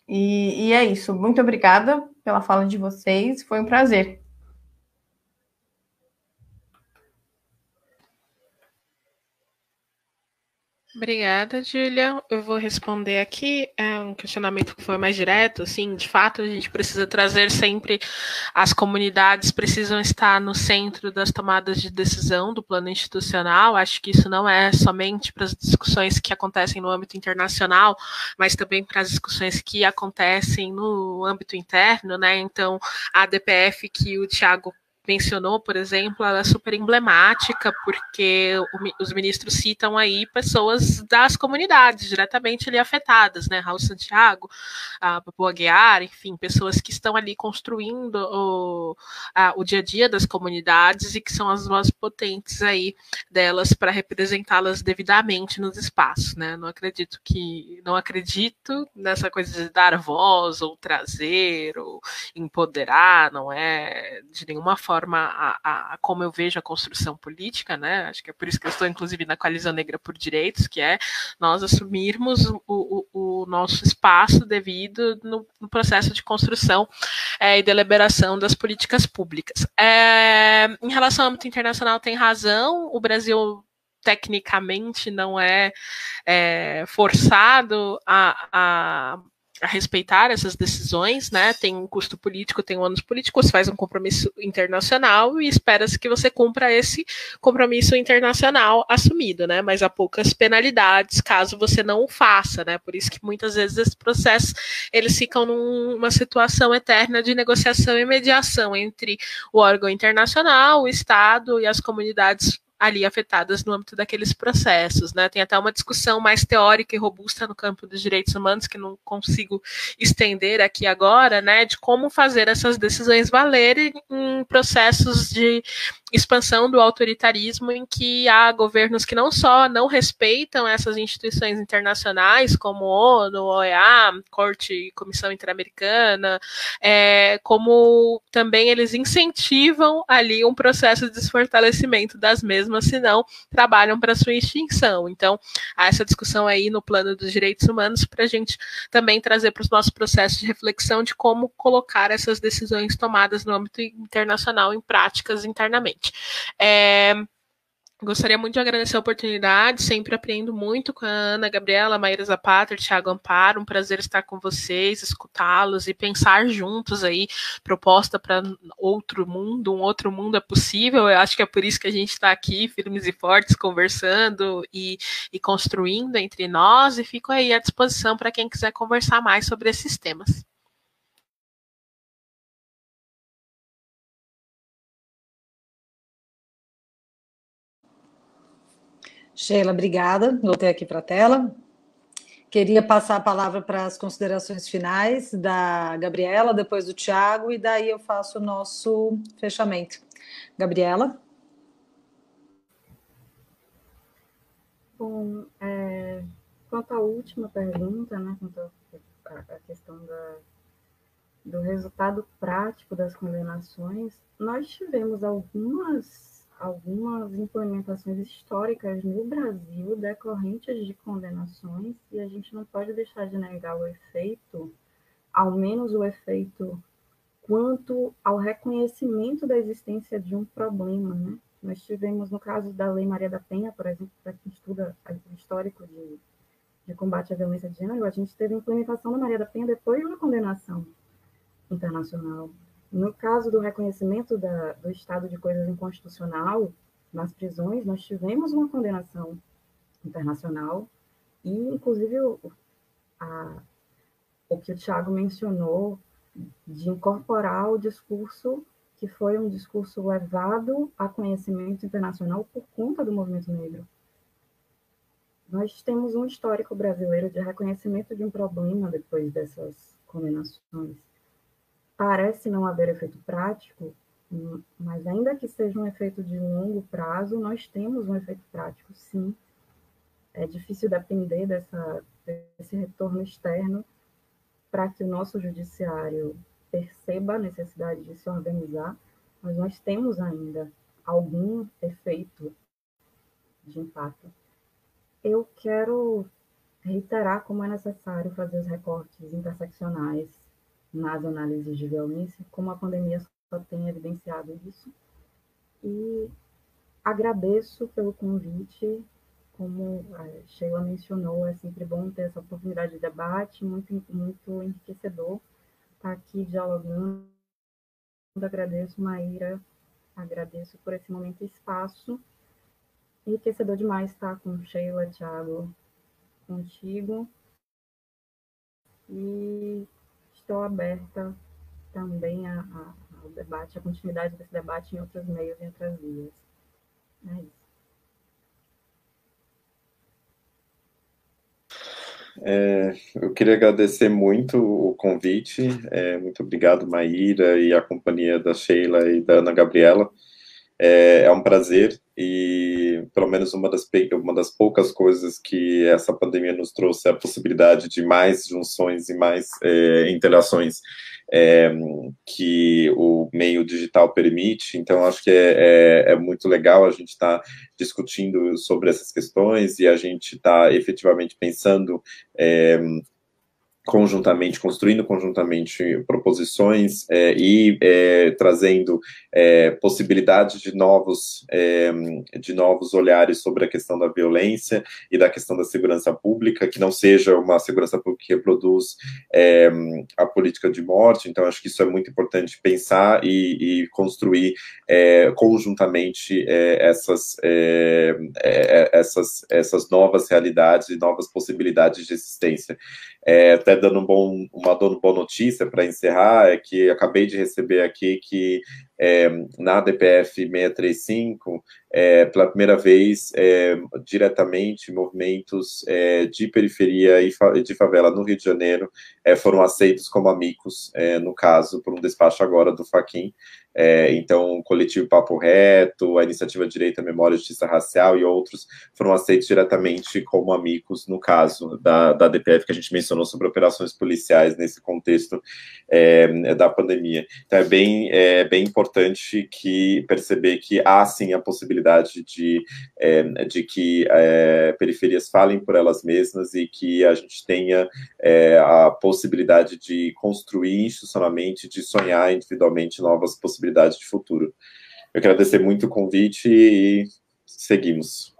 E é isso. Muito obrigada pela fala de vocês. Foi um prazer. Obrigada, Júlia. Eu vou responder aqui um questionamento que foi mais direto. Assim, de fato, a gente precisa trazer sempre as comunidades precisam estar no centro das tomadas de decisão do plano institucional. Acho que isso não é somente para as discussões que acontecem no âmbito internacional, mas também para as discussões que acontecem no âmbito interno, né? Então, a DPF que o Thiago mencionou, por exemplo, ela é super emblemática, porque os ministros citam aí pessoas das comunidades diretamente ali afetadas, né? Raul Santiago, a Papo Aguiar, enfim, pessoas que estão ali construindo o dia a dia das comunidades e que são as vozes potentes aí delas para representá-las devidamente nos espaços, né? Não acredito nessa coisa de dar voz ou trazer ou empoderar, não é de nenhuma forma como eu vejo a construção política, né? Acho que é por isso que eu estou, inclusive, na Coalizão Negra por Direitos, que é nós assumirmos o nosso espaço devido no processo de construção e deliberação das políticas públicas. Em relação ao âmbito internacional, tem razão, o Brasil tecnicamente não é forçado a respeitar essas decisões, né? Tem um custo político, tem um ônus político, você faz um compromisso internacional e espera-se que você cumpra esse compromisso internacional assumido, né? Mas há poucas penalidades caso você não o faça, né? Por isso que muitas vezes esses processos eles ficam numa situação eterna de negociação e mediação entre o órgão internacional, o Estado e as comunidades ali afetadas no âmbito daqueles processos, né? Tem até uma discussão mais teórica e robusta no campo dos direitos humanos, que não consigo estender aqui agora, né? De como fazer essas decisões valerem em processos de expansão do autoritarismo, em que há governos que não só não respeitam essas instituições internacionais, como ONU, OEA, Corte e Comissão Interamericana, como também eles incentivam ali um processo de desfortalecimento das mesmas, senão trabalham para sua extinção. Então, há essa discussão aí no plano dos direitos humanos para a gente também trazer para os nossos processos de reflexão de como colocar essas decisões tomadas no âmbito internacional em práticas internamente. Gostaria muito de agradecer a oportunidade, sempre aprendo muito com a Ana Gabriela, Maíra Zapata, Thiago Amparo, um prazer estar com vocês, escutá-los e pensar juntos aí, proposta para outro mundo, um outro mundo é possível, eu acho que é por isso que a gente está aqui, firmes e fortes, conversando e construindo entre nós, e fico aí à disposição para quem quiser conversar mais sobre esses temas. Sheila, obrigada. Voltei aqui para a tela. Queria passar a palavra para as considerações finais da Gabriela, depois do Thiago, e daí eu faço o nosso fechamento. Gabriela? Bom, quanto à última pergunta, né, quanto à questão do resultado prático das condenações, nós tivemos algumas implementações históricas no Brasil decorrentes de condenações, e a gente não pode deixar de negar o efeito, ao menos o efeito quanto ao reconhecimento da existência de um problema, né? Nós tivemos, no caso da Lei Maria da Penha, por exemplo, para quem estuda o histórico de combate à violência de gênero, a gente teve a implementação da Maria da Penha depois de uma condenação internacional. No caso do reconhecimento do estado de coisas inconstitucional nas prisões, nós tivemos uma condenação internacional e, inclusive, o que o Thiago mencionou de incorporar o discurso que foi um discurso levado a conhecimento internacional por conta do movimento negro. Nós temos um histórico brasileiro de reconhecimento de um problema depois dessas condenações. Parece não haver efeito prático, mas ainda que seja um efeito de longo prazo, nós temos um efeito prático, sim. É difícil depender desse retorno externo para que o nosso judiciário perceba a necessidade de se organizar, mas nós temos ainda algum efeito de impacto. Eu quero reiterar como é necessário fazer os recortes interseccionais nas análises de violência, como a pandemia só tem evidenciado isso. E agradeço pelo convite, como a Sheila mencionou, é sempre bom ter essa oportunidade de debate, muito, muito enriquecedor estar aqui dialogando. Agradeço, Maíra, agradeço por esse momento e espaço. Enriquecedor demais estar com Sheila, Thiago, contigo. E estou aberta também ao debate, à continuidade desse debate em outros meios e outras vias. É isso. Eu queria agradecer muito o convite, muito obrigado, Maíra, e a companhia da Sheila e da Ana Gabriela. É um prazer e, pelo menos, uma das poucas coisas que essa pandemia nos trouxe é a possibilidade de mais junções e mais interações que o meio digital permite. Então, acho que é muito legal a gente estar discutindo sobre essas questões e a gente estar efetivamente pensando conjuntamente, construindo conjuntamente proposições e trazendo possibilidades de novos olhares sobre a questão da violência e da questão da segurança pública, que não seja uma segurança pública que reproduz a política de morte. Então, acho que isso é muito importante pensar e construir conjuntamente essas novas realidades e novas possibilidades de existência. Até dando uma boa notícia para encerrar, é que acabei de receber aqui que na DPF 635, pela primeira vez, diretamente, movimentos de periferia e de favela no Rio de Janeiro foram aceitos como amigos, no caso, por um despacho agora do Fachin. Então, o coletivo Papo Reto, a Iniciativa Direito à Memória e Justiça Racial e outros foram aceitos diretamente como amigos, no caso da DPF, que a gente mencionou sobre operações policiais nesse contexto da pandemia. Então, é bem importante perceber que há, sim, a possibilidade de que periferias falem por elas mesmas e que a gente tenha a possibilidade de construir institucionalmente, de sonhar individualmente novas possibilidades de futuro. Eu quero agradecer muito o convite e seguimos.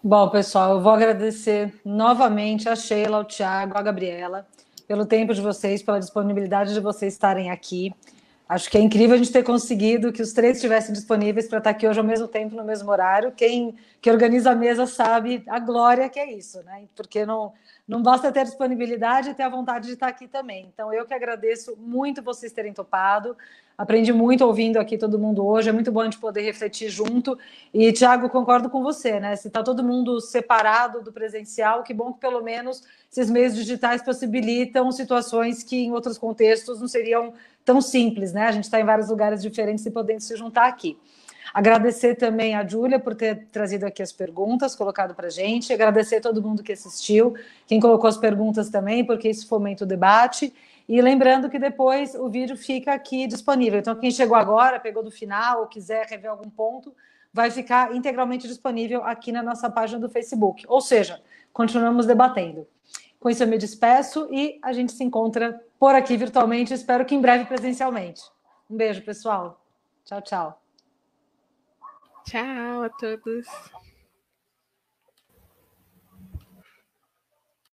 Bom, pessoal, eu vou agradecer novamente a Sheila, ao Thiago, a Gabriela, pelo tempo de vocês, pela disponibilidade de vocês estarem aqui. Acho que é incrível a gente ter conseguido que os três estivessem disponíveis para estar aqui hoje ao mesmo tempo, no mesmo horário. Quem que organiza a mesa sabe a glória que é isso, né? Porque não basta ter disponibilidade e ter a vontade de estar aqui também. Então, eu que agradeço muito vocês terem topado. Aprendi muito ouvindo aqui todo mundo hoje. É muito bom a gente poder refletir junto. E, Thiago, concordo com você, né? Se está todo mundo separado do presencial, que bom que pelo menos esses meios digitais possibilitam situações que em outros contextos não seriam tão simples, né? A gente está em vários lugares diferentes e podendo se juntar aqui. Agradecer também a Júlia por ter trazido aqui as perguntas, colocado para a gente. Agradecer a todo mundo que assistiu, quem colocou as perguntas também, porque isso fomenta o debate. E lembrando que depois o vídeo fica aqui disponível. Então, quem chegou agora, pegou do final ou quiser rever algum ponto, vai ficar integralmente disponível aqui na nossa página do Facebook. Ou seja, continuamos debatendo. Com isso eu me despeço e a gente se encontra por aqui virtualmente, espero que em breve presencialmente. Um beijo, pessoal. Tchau, tchau. Tchau a todos.